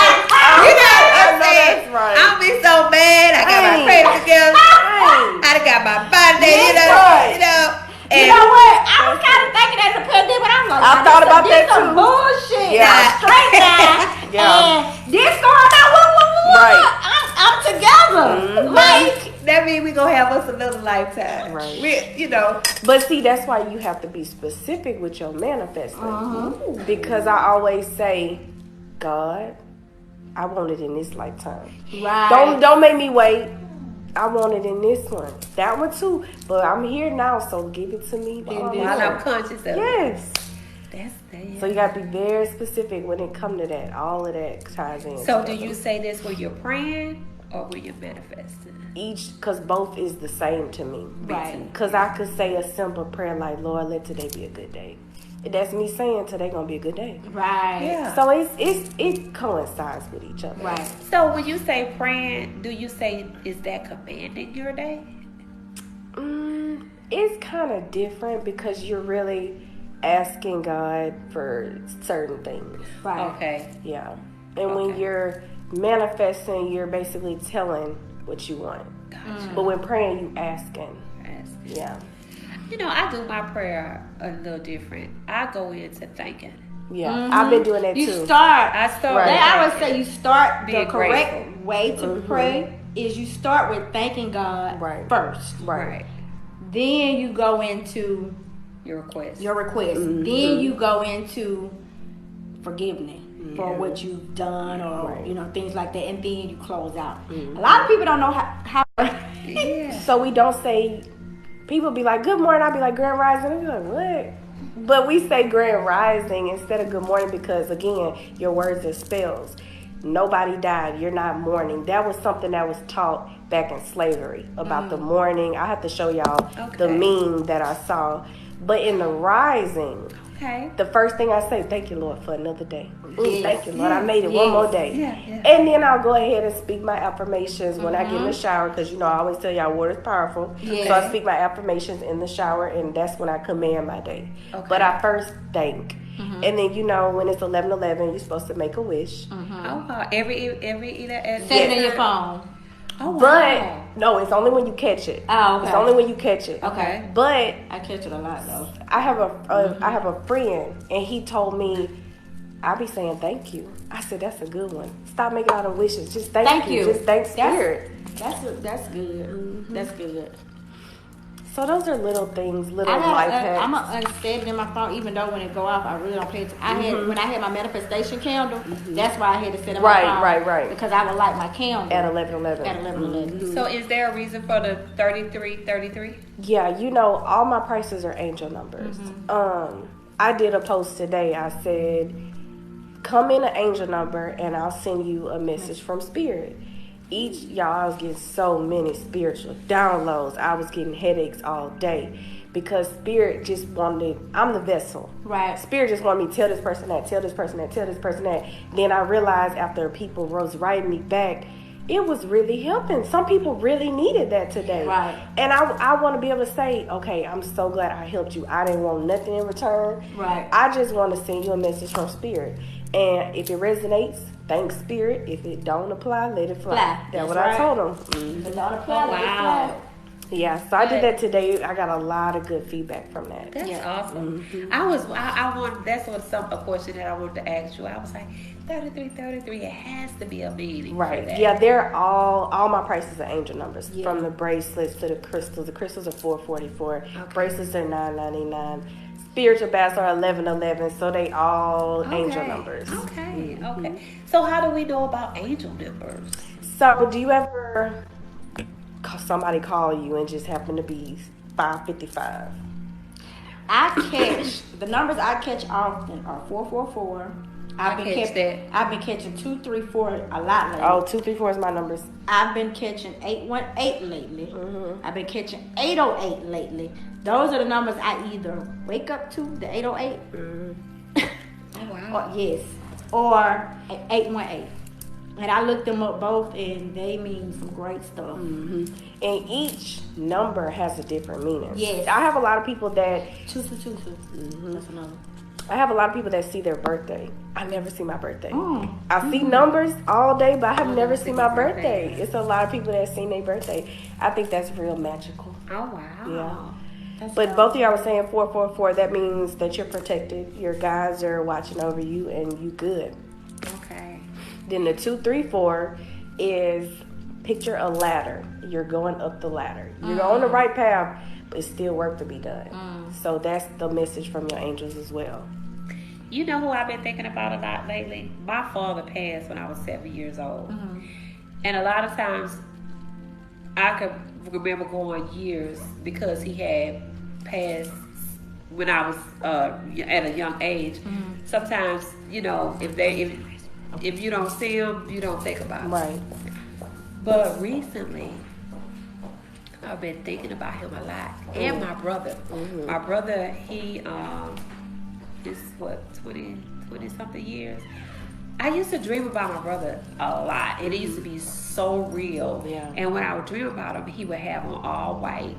You know what I'm saying? That's right. I'm be so mad. I got my credit together. I done got my body there, you know. You know what? I was kind of thinking as a pandemic, but I'm like, I thought about that some too. bullshit. Yeah. Nah, straight down. Yeah. And this going on, Right. I'm together. Like, that means we gonna have us another lifetime. Right. But But see, that's why you have to be specific with your manifesting. Because I always say, God, I want it in this lifetime. right. Don't make me wait. I want it in this one. That one too. But I'm here now, so give it to me. while I'm conscious of it. Yes. That's that. So you gotta be very specific when it comes to that. All of that ties in. So do together. you say this when you're praying or when you're manifesting? Each, because both is the same to me. Right. Because I could say a simple prayer like, Lord, let today be a good day. That's me saying today gonna be a good day. Right. Yeah. So it coincides with each other. Right. So when you say praying, do you say is that commanding your day? It's kind of different because you're really asking God for certain things. Right. Okay. Yeah. And when Okay. you're manifesting, you're basically telling what you want. Gotcha. But when praying, you asking. Asking. Yeah. I do my prayer a little different. I go into thinking. Yeah. I've been doing that You too. start. I start. Right. They always say you start Being the correct grateful. way to pray is you start with thanking God Right. first. Right. Then you go into Your request. your request. Then you go into forgiveness for what you've done or things like that, and then you close out. A lot of people don't know how Yeah. So we don't say, people be like, good morning. I'll be like, grand rising. I'll be like, what? But we say grand rising instead of good morning because, again, your words are spells. Nobody died. You're not mourning. That was something that was taught back in slavery about the mourning. I have to show y'all the meme that I saw. But in the rising, Okay. the first thing I say, thank you, Lord, for another day. Yes. Thank you, Lord. I made it one more day. Yeah. And then I'll go ahead and speak my affirmations when I get in the shower because, I always tell y'all water is powerful. Yes. So I speak my affirmations in the shower, and that's when I command my day. Okay. But I first thank. And then, when it's 11:11, you're supposed to make a wish. Oh, wow. Every Save it in your phone. Oh, wow. But, no, it's only when you catch it. Oh, okay. It's only when you catch it. Okay. But I catch it a lot though. I have a friend, and he told me, I be saying thank you. I said, that's a good one. Stop making all the wishes. Just thank you. Just thank spirit. That's good. That's good. So those are little things, little I'm life hacks. gonna unset it in my phone, even though when it go off, I really don't pay attention. When I had my manifestation candle, that's why I had to set it my phone. Right. Because I would light my candle At 11:11. at 11:11. So is there a reason for the 3333? Yeah, all my prices are angel numbers. I did a post today. I said, come in an angel number and I'll send you a message from spirit. I was getting so many spiritual downloads. I was getting headaches all day because Spirit just wanted, I'm the vessel. Right. Spirit just wanted me to tell this person that, tell this person that, tell this person that. Then I realized after people was writing me back, it was really helping. Some people really needed that today. Right. And I want to be able to say, okay, I'm so glad I helped you. I didn't want nothing in return. Right. I just want to send you a message from Spirit. And if it resonates, thank Spirit. If it don't apply, let it fly. That's what right. I told them. Mm-hmm. If it don't apply, let it fly. Yeah, so I did that today. I got a lot of good feedback from that. That's awesome. Mm-hmm. I want, that's what a question that I wanted to ask you. I was like, 33, it has to be a meaning. Right. For that. Yeah, they're all my prices are angel numbers. Yeah. From the bracelets to the crystals. The crystals are $444. Okay. Bracelets are $999. Spiritual baths are $1111. So they all angel numbers. Okay. Mm-hmm. Okay. So how do we know about angel numbers? So do you ever somebody call you and just happen to be 555? The numbers I catch often are 444. I've been catching 234 a lot lately. Oh, 234 is my numbers. I've been catching 818 lately. Mm-hmm. I've been catching 808 lately. Those are the numbers I either wake up to, the 808. Mm-hmm. Oh, wow. Or 818. And I looked them up both, and they mean some great stuff. Mm-hmm. And each number has a different meaning. Yes. I have a lot of people that... 2222. Mm-hmm. That's another. I have a lot of people that see their birthday. I never see my birthday. I see numbers all day, but I have never seen my birthday. It's a lot of people that seen their birthday. I think that's real magical. Oh, wow. Yeah. But both of y'all were saying 444. That means that you're protected. Your guys are watching over you, and you good. Okay. Then the 234 is picture a ladder. You're going up the ladder. You're on the right path, but it's still work to be done. So that's the message from your angels as well. You know who I've been thinking about a lot lately? My father passed when I was 7 years old. Mm-hmm. And a lot of times I could remember going years because he had passed when I was at a young age. Mm-hmm. Sometimes, if you don't see him, you don't think about him. Right. But recently, I've been thinking about him a lot. And my brother. Mm-hmm. My brother, he is 20 something years. I used to dream about my brother a lot. And it used to be so real. Yeah. And when I would dream about him, he would have on all white.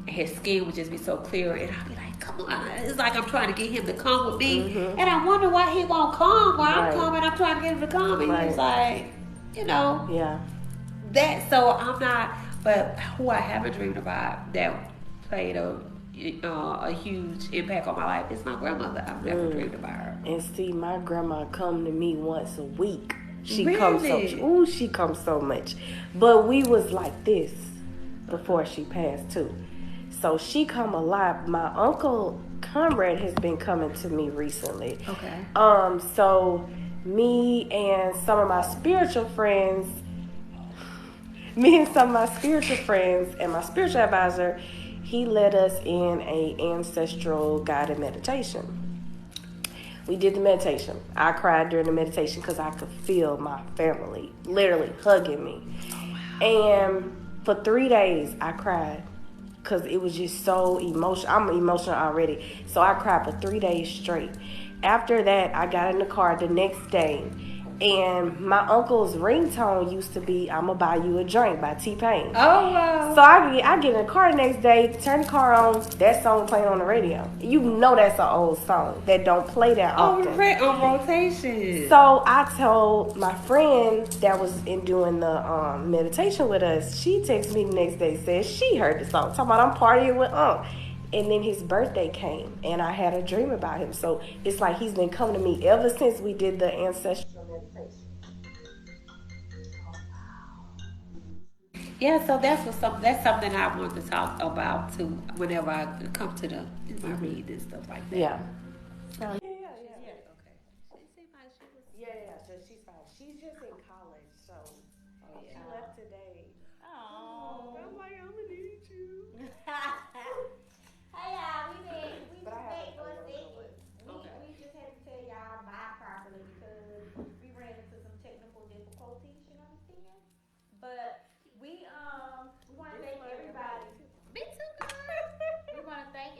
And his skin would just be so clear. And I'd be like, come on. It's like I'm trying to get him to come with me. Mm-hmm. And I wonder why he won't come. Where I'm coming, I'm trying to get him to come. And he's like, Yeah. So I'm not, but who I haven't dreamed about that played a huge impact on my life is my grandmother. I've never dreamed about her. And see, my grandma come to me once a week. She really? comes so much. But we was like this before she passed too. So she come a lot. My uncle Conrad has been coming to me recently. Okay. So me and some of my spiritual friends and my spiritual advisor, he led us in a ancestral guided meditation. We did the meditation. I cried during the meditation because I could feel my family literally hugging me. And for 3 days, I cried because it was just so emotional. I'm emotional already. So I cried for 3 days straight. After that, I got in the car the next day. And my uncle's ringtone used to be, "I'ma buy you a drink" by T-Pain. Oh, wow. So I get in the car the next day, turn the car on, that song playing on the radio. You know that's an old song that don't play that often. On rotation. So I told my friend that was doing the meditation with us, she texted me the next day, said she heard the song, talking about I'm partying with Unc. And then his birthday came, and I had a dream about him. So it's like he's been coming to me ever since we did the ancestral meditation. Yeah, so that's something I want to talk about too. Whenever I come to my read and stuff like that. Yeah. So, Okay. Yeah. So she's fine. She's just in college, so she left today. Oh. I'm like, I'm gonna need you. Hey y'all, we just wait for a second. We just had to tell y'all bye properly because we ran into some technical difficulties, you understand? But we want to thank everybody. Me too, girl. We want to thank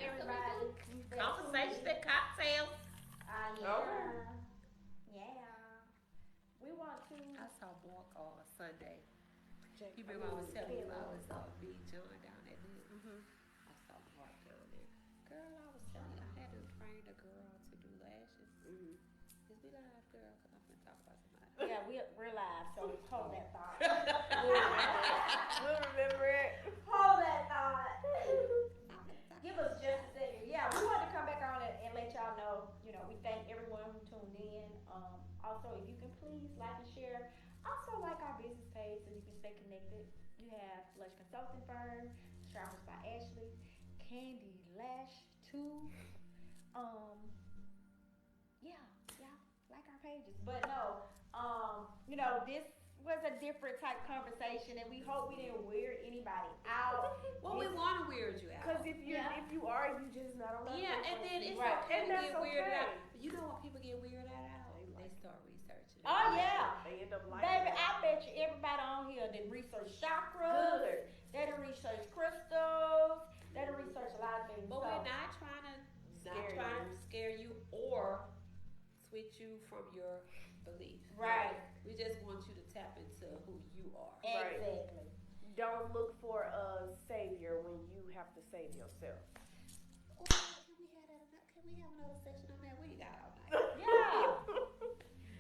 saw Mark on Sunday. Jack, You remember I was telling you Kayla. I was meeting John down at Liz? I saw Mark down there. Girl, I was telling you, I had to train a girl to do lashes. Is we live, girl? Because I'm going to talk about somebody. Yeah, we're live, so hold that thought. We'll remember it. Hold that thought. Give us just a second. Yeah, we want to come back on and let y'all know, we thank everyone who tuned in. Also, if you can please like and share. Also, like our business page so you can stay connected. You have Lush Consulting Firm, Ashakras by Ashley, Candi-Lush 2. Yeah, like our pages. But no, this was a different type conversation, and we hope we didn't weird anybody out. Well, we want to weird you out. Because if you are, you just not on that. Yeah, and then it's Right. okay to And that's get weirded okay. out. But you know when people get weirded out? They start researching. Oh yeah. They end up liking Baby, it. I bet you everybody on here did research chakras. Good. They did research crystals. They did research a lot of things. But So, we're not trying to scare you or switch you from your belief. Right. We just want you to tap into who you are. Right. Exactly. Don't look for a savior when you have to save yourself. Oh, can we have another section on that? We got all night. Yeah.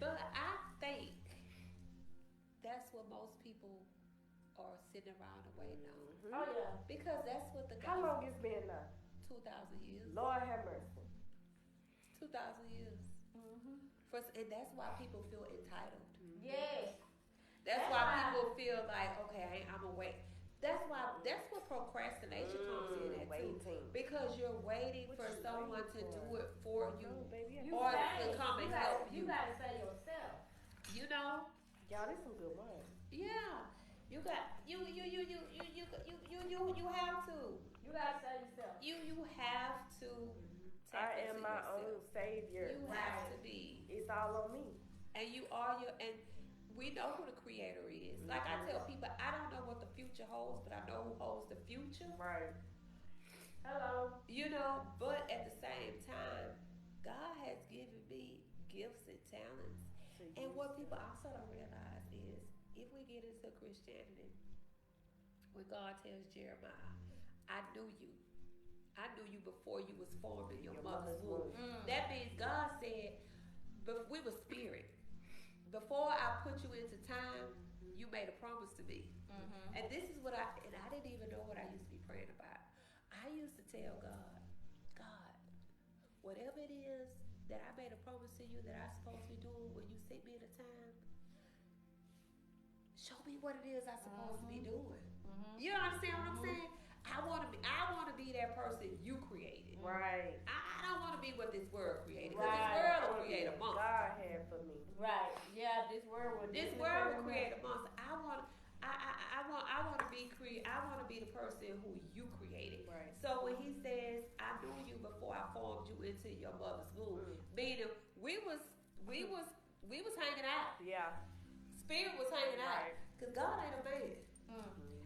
But I think that's what most people are sitting around and waiting on. Oh yeah. Because that's what the guy. How long it's been now? 2,000 years. Lord have mercy. 2,000 years. And that's why people feel entitled. Yes. That's why people feel like, okay, I'm gonna wait. That's what procrastination comes in at too. Waiting. Because you're waiting What for you someone waiting to for? do it for you. No, baby. You Or gotta- to come and help you. You gotta say yourself. You know? Y'all, this some good wine. Yeah. You got you have to. You gotta say yourself. You have to I tap am into my yourself. own savior. You have to be. It's all on me. And you are and we know who the creator is. Like I tell people, I don't know what the future holds, but I know who holds the future. Right. Hello. But at the same time, God has given me gifts and talents. And what people also don't realize is if we get into Christianity, when God tells Jeremiah, I knew you before you was formed in your mother's womb. That means God said, but we were spirit. Before I put you into time, you made a promise to me. And this is what I didn't even know what I used to be praying about. I used to tell God, whatever it is that I made a promise to you that I'm supposed to be doing when you sent me at a time, show me what it is I'm supposed to be doing. You understand what I'm saying? I want to be that person you created. Right. I don't want to be what this world created. Because Right. this world will create a monster. God had for me. Right. Yeah, this world will create a monster. I want to be the person who you created. Right. So when he says, I knew you before I formed you into your mother's womb, meaning we was hanging out. Yeah. Spirit was hanging out. Right. Because God ain't a man.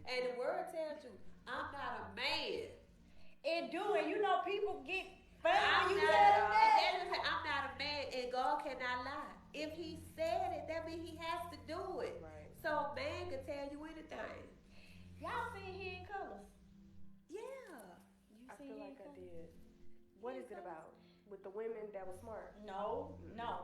And the word tells you, I'm not a man. And people get funny I'm when you not, tell them that. I'm not a man, and God cannot lie. If he said it, that means he has to do it. Right. So man can tell you anything. Y'all seen Hidden Colors? Yeah. You I seen feel Hidden like I Colors? did. What is it about? With the women that were smart? No,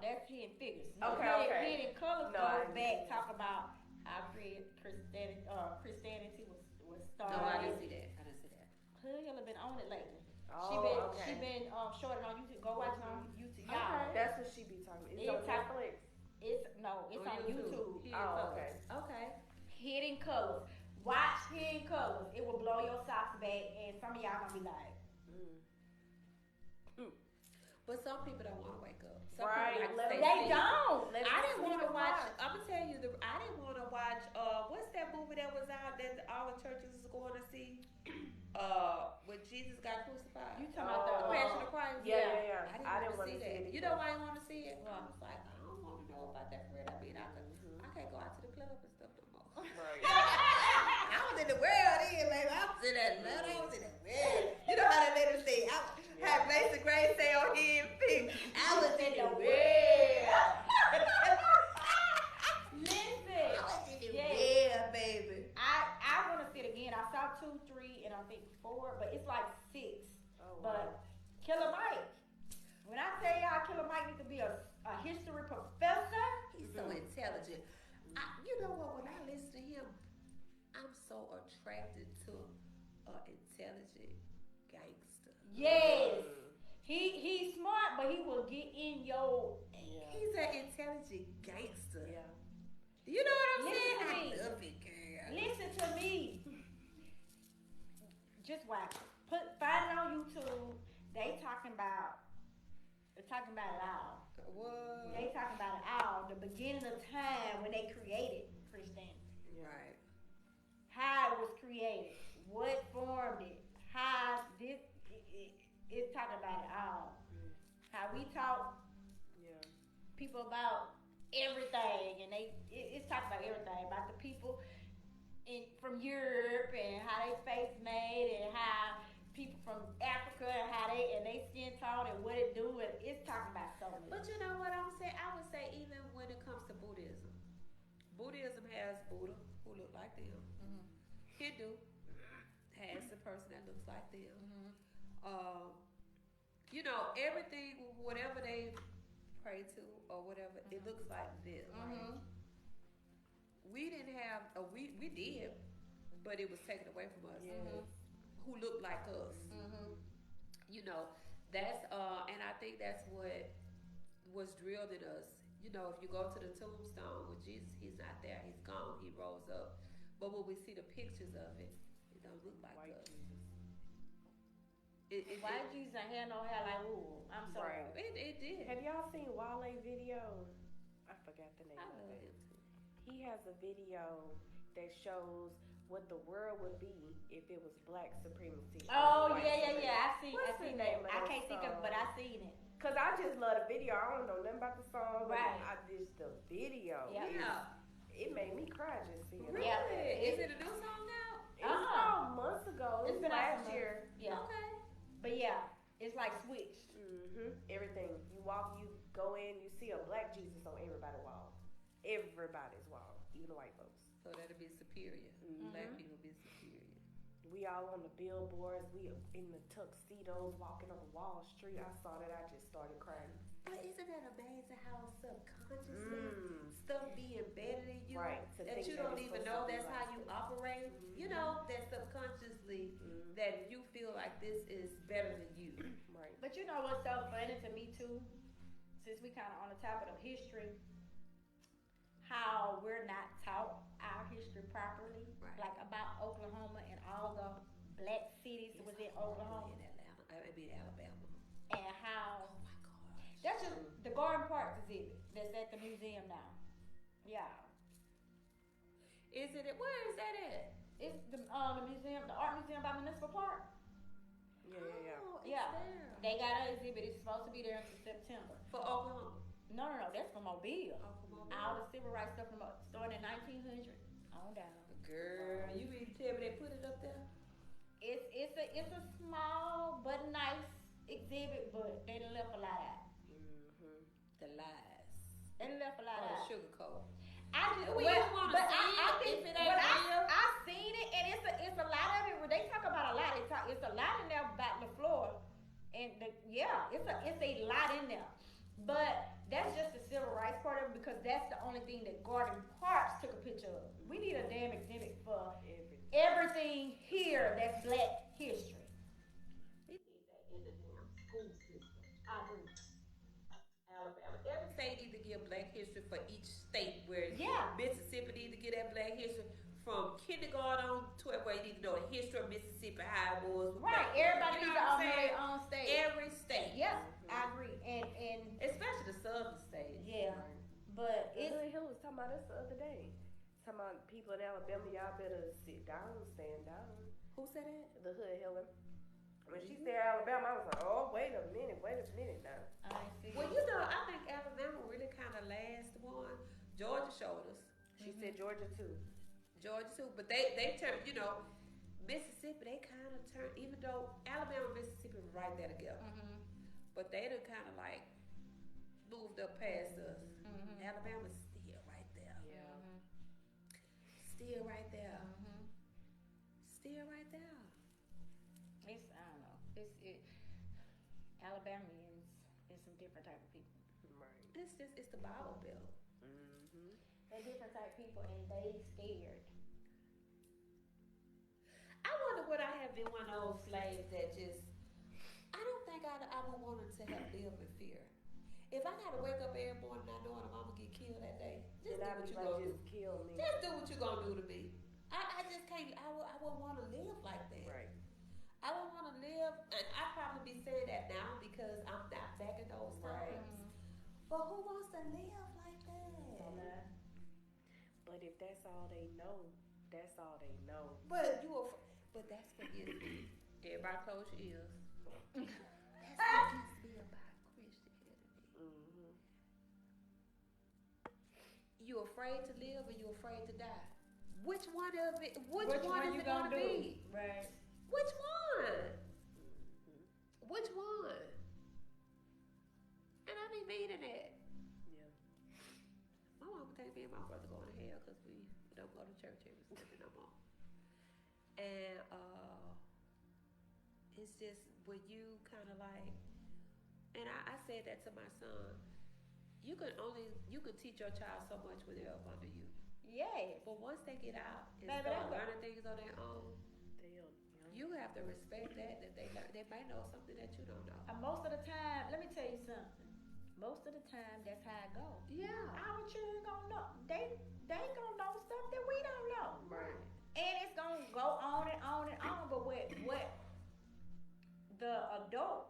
that's Hidden Figures. Okay. Hidden Colors No, I goes didn't. back, talk about how Christianity was started. No, I didn't see that. Hood Hill have been on it lately. Oh, She been shorting on YouTube. Go watch it on YouTube. Okay. Y'all, That's what she be talking about. It's on Netflix. it's on YouTube. Hidden Oh, Colors. okay. Okay. Hidden Colors. Watch Hidden Colors. It will blow your socks back, and some of y'all gonna be like, But some people don't want to wake up. Some Right. people Let like them to stay they asleep. don't. I didn't want to watch. I'm gonna tell you, I didn't want to watch. What's that movie that was out that all the churches is going to see? When Jesus got crucified. You talking about The the Passion of Christ? Yeah. I I didn't want to see it that. either. You know why I didn't want to see it? Well, I was like, I don't want to know about that for real. I mean, I can't go out to the club and stuff no more. Right. I was in the world then, baby. I was in that letter. I was in the world. You know how that lady say? I had Mason Gray say on him. I was in the world. listen. 4, but it's like 6. Oh, wow. But Killer Mike, when I tell y'all Killer Mike needs to be a history professor, He's so intelligent. You know what? When I listen to him, I'm so attracted to an intelligent gangster. yes, he's smart, but he will get in your. He's an intelligent gangster. Yeah. You know what I'm Listen to saying? me. I love it, girl. Listen to me. Just watch it. Find it on YouTube. They talking about it all. What? They talking about it all. The beginning of time when they created Christianity. Right. How it was created. What formed it. How this. It's talking about it all. How we taught people about everything, and it's talking about everything about the people from Europe and how they face made, and how people from Africa and how they skin tone and what it do, and it's talking about so much. But you know what I'm saying? I would say even when it comes to Buddhism has Buddha who look like them. Hindu has a person that looks like them. You know, everything, whatever they pray to or whatever, it looks like this. We didn't have, we did, but it was taken away from us. Who looked like us. You know, that's, and I think that's what was drilled in us. You know, if you go to the tombstone with Jesus, he's not there, he's gone, he rose up. But when we see the pictures of it, it don't look like White us. Jesus. White Jesus ain't had no hair like wool. I'm sorry. Right. It did. Have y'all seen Wale video? I forgot the name I of love it. him too. He has a video that shows what the world would be if it was black supremacy. Oh White yeah. supremacy. I What's the seen name that. of I that can't think of, song? but I seen it. Cause I just love the video. I don't know nothing about the song, but Right. just the video. Yeah. Yeah. It made me cry just seeing it. Really? Yeah. Is it a new song now? It was out months ago. It was been out last some year. months. Yeah. Okay. But yeah, it's like switched. Everything. You walk, you go in, you see a black Jesus on everybody's wall. Everybody's wall, even the white folks. So that'll be superior. Black people be superior. We all on the billboards. We in the tuxedos walking on Wall Street. I saw that. I just started crying. But isn't that amazing how subconsciously stuff be embedded in you Right, to that think you that don't it's even supposed know to be that's like how you operate? You know, that subconsciously that you feel like this is better than you. Right. But you know what's so funny to me too, since we kind of on the topic of history, how we're not taught our history properly, Right. like about Oklahoma and all the black cities was in Oklahoma, In Atlanta, I mean Alabama. and how Oh my gosh. that's just the Garden Park exhibit that's at the museum now. Yeah, Is it? Where is that at? it's the museum, the art museum by Municipal Park. Yeah. Oh, it's Yeah, there. they got an exhibit. It's supposed to be there until September. For Oklahoma. No, that's from Mobile. Oh, for Mobile. All the civil rights stuff from starting in 1900 on down. Girl, you mean to tell me they put it up there? It's a small but nice exhibit, but they done left a lot out. The lies. They done left a lot Or the out. sugar coat. I just, We but, just wanna but see I it think, if it ain't but real. I seen it, and it's a lot of it where they talk about a lot. It's a lot in there about LaFleur, and it's a lot in there. But that's just the civil rights part of it, because that's the only thing that Garden Parks took a picture of. We need a damn exhibit for everything here that's black history. We need that in the damn school system. I agree. Alabama. Every state need to give black history for each state. Where Yeah. Mississippi need to get that black history from kindergarten on 12th grade. You need to know the history of Mississippi, how it was. with Right, black everybody people. needs You know what I'm to know saying? their own state. Every state. Yeah, I agree. And Especially the southern states. yeah, but The it's Hood Hill was talking about this the other day. Talking about people in Alabama, y'all better sit down, stand down. Who said that? The Hood Hill. When she said Alabama, I was like, oh, wait a minute now. I see. Well, you know, I think Alabama really kind of last one. Georgia showed us. She said Georgia too. Georgia too, but they turned, you know, Mississippi, they kind of turned, even though Alabama and Mississippi were right there together, but they done kind of like moved up past us. Alabama's still right there. Yeah. Still right there. Still right there. Alabamians and some different type of people. Right. It's the Bible Belt. Mm-hmm. They're different type of people, and they scared. I wonder would I have been one of those slaves that just, I don't think I would want to have lived in fear. If I gotta wake up every morning not knowing I'm gonna get killed that day, just do what you gonna do. Kill me. Just do what you gonna do to me. I just can't, I wouldn't want to live like that. Right. I wouldn't want to live, and I probably be saying that now because I'm not back in those times. But who wants to live like that? But if that's all they know, that's all they know. But but that's what you. Everybody close your ears. That's what it used to be about Christianity. Mm-hmm. You afraid to live or you afraid to die? Which one of it? Which one is it gonna be? Right. Which one? Which one? And I be meaning it. Yeah. My mama take me and my brother going to hell because we don't go to church every Sunday no more. And it's just when you kind of like, and I said that to my son. You can teach your child so much when they're up under you. Yes. But once they get out and Baby, start learning things on their own, They'll, you have to respect that they may know something that you don't know. And most of the time, let me tell you something. Most of the time, that's how it goes. Yeah. Our children gonna know. They gonna know stuff that we don't know. Right. And it's gonna go on and on and on. But what the adult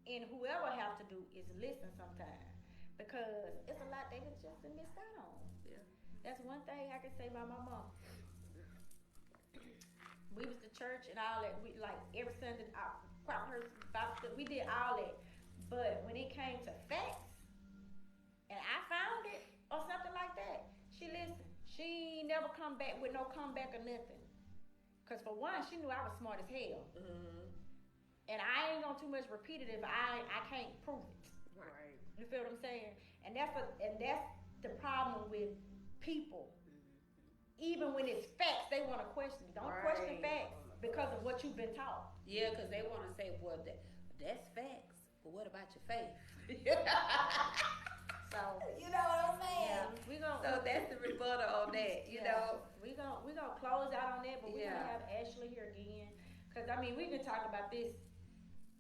and whoever have to do is listen sometimes. Because it's a lot they just missed out on. Yeah. That's one thing I can say about my mom. We was to church and all that. We like every Sunday, we did all that. But when it came to facts, and I found it or something like that, she listened. She never come back with no comeback or nothing. Cause for one, she knew I was smart as hell. Mm-hmm. And I ain't gonna too much repeat it if I can't prove it. Right. You feel what I'm saying? And that's the problem with people. Even when it's facts, they want to question it. Don't question facts because of what you've been taught. Yeah, because they want to say, well, that's facts. But what about your faith? So you know what I'm saying? yeah, So that's the rebuttal on that. You know, we gonna close out on that, but we're gonna have Ashley here again because I mean we can talk about this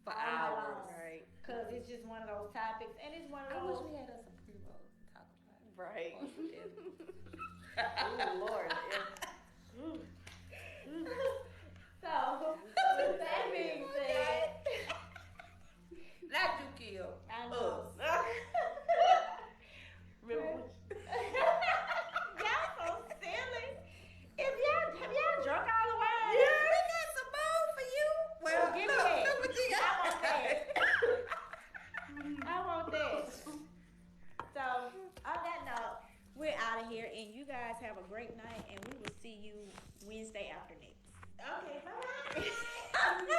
for hours, right? Because it's just one of those topics, and it's one of I those. wish we had us a pre-roll to talk about it. Right. Oh Lord. So with that being said, not you, kill. I know. Remember? Y'all so silly. Have y'all drunk all the wine? Yeah, we got some more for you. Well, give me that. Look what you got. I want that. So, on that note, we're out of here, and you guys have a great night, and we will see you Wednesday after next. Okay, bye.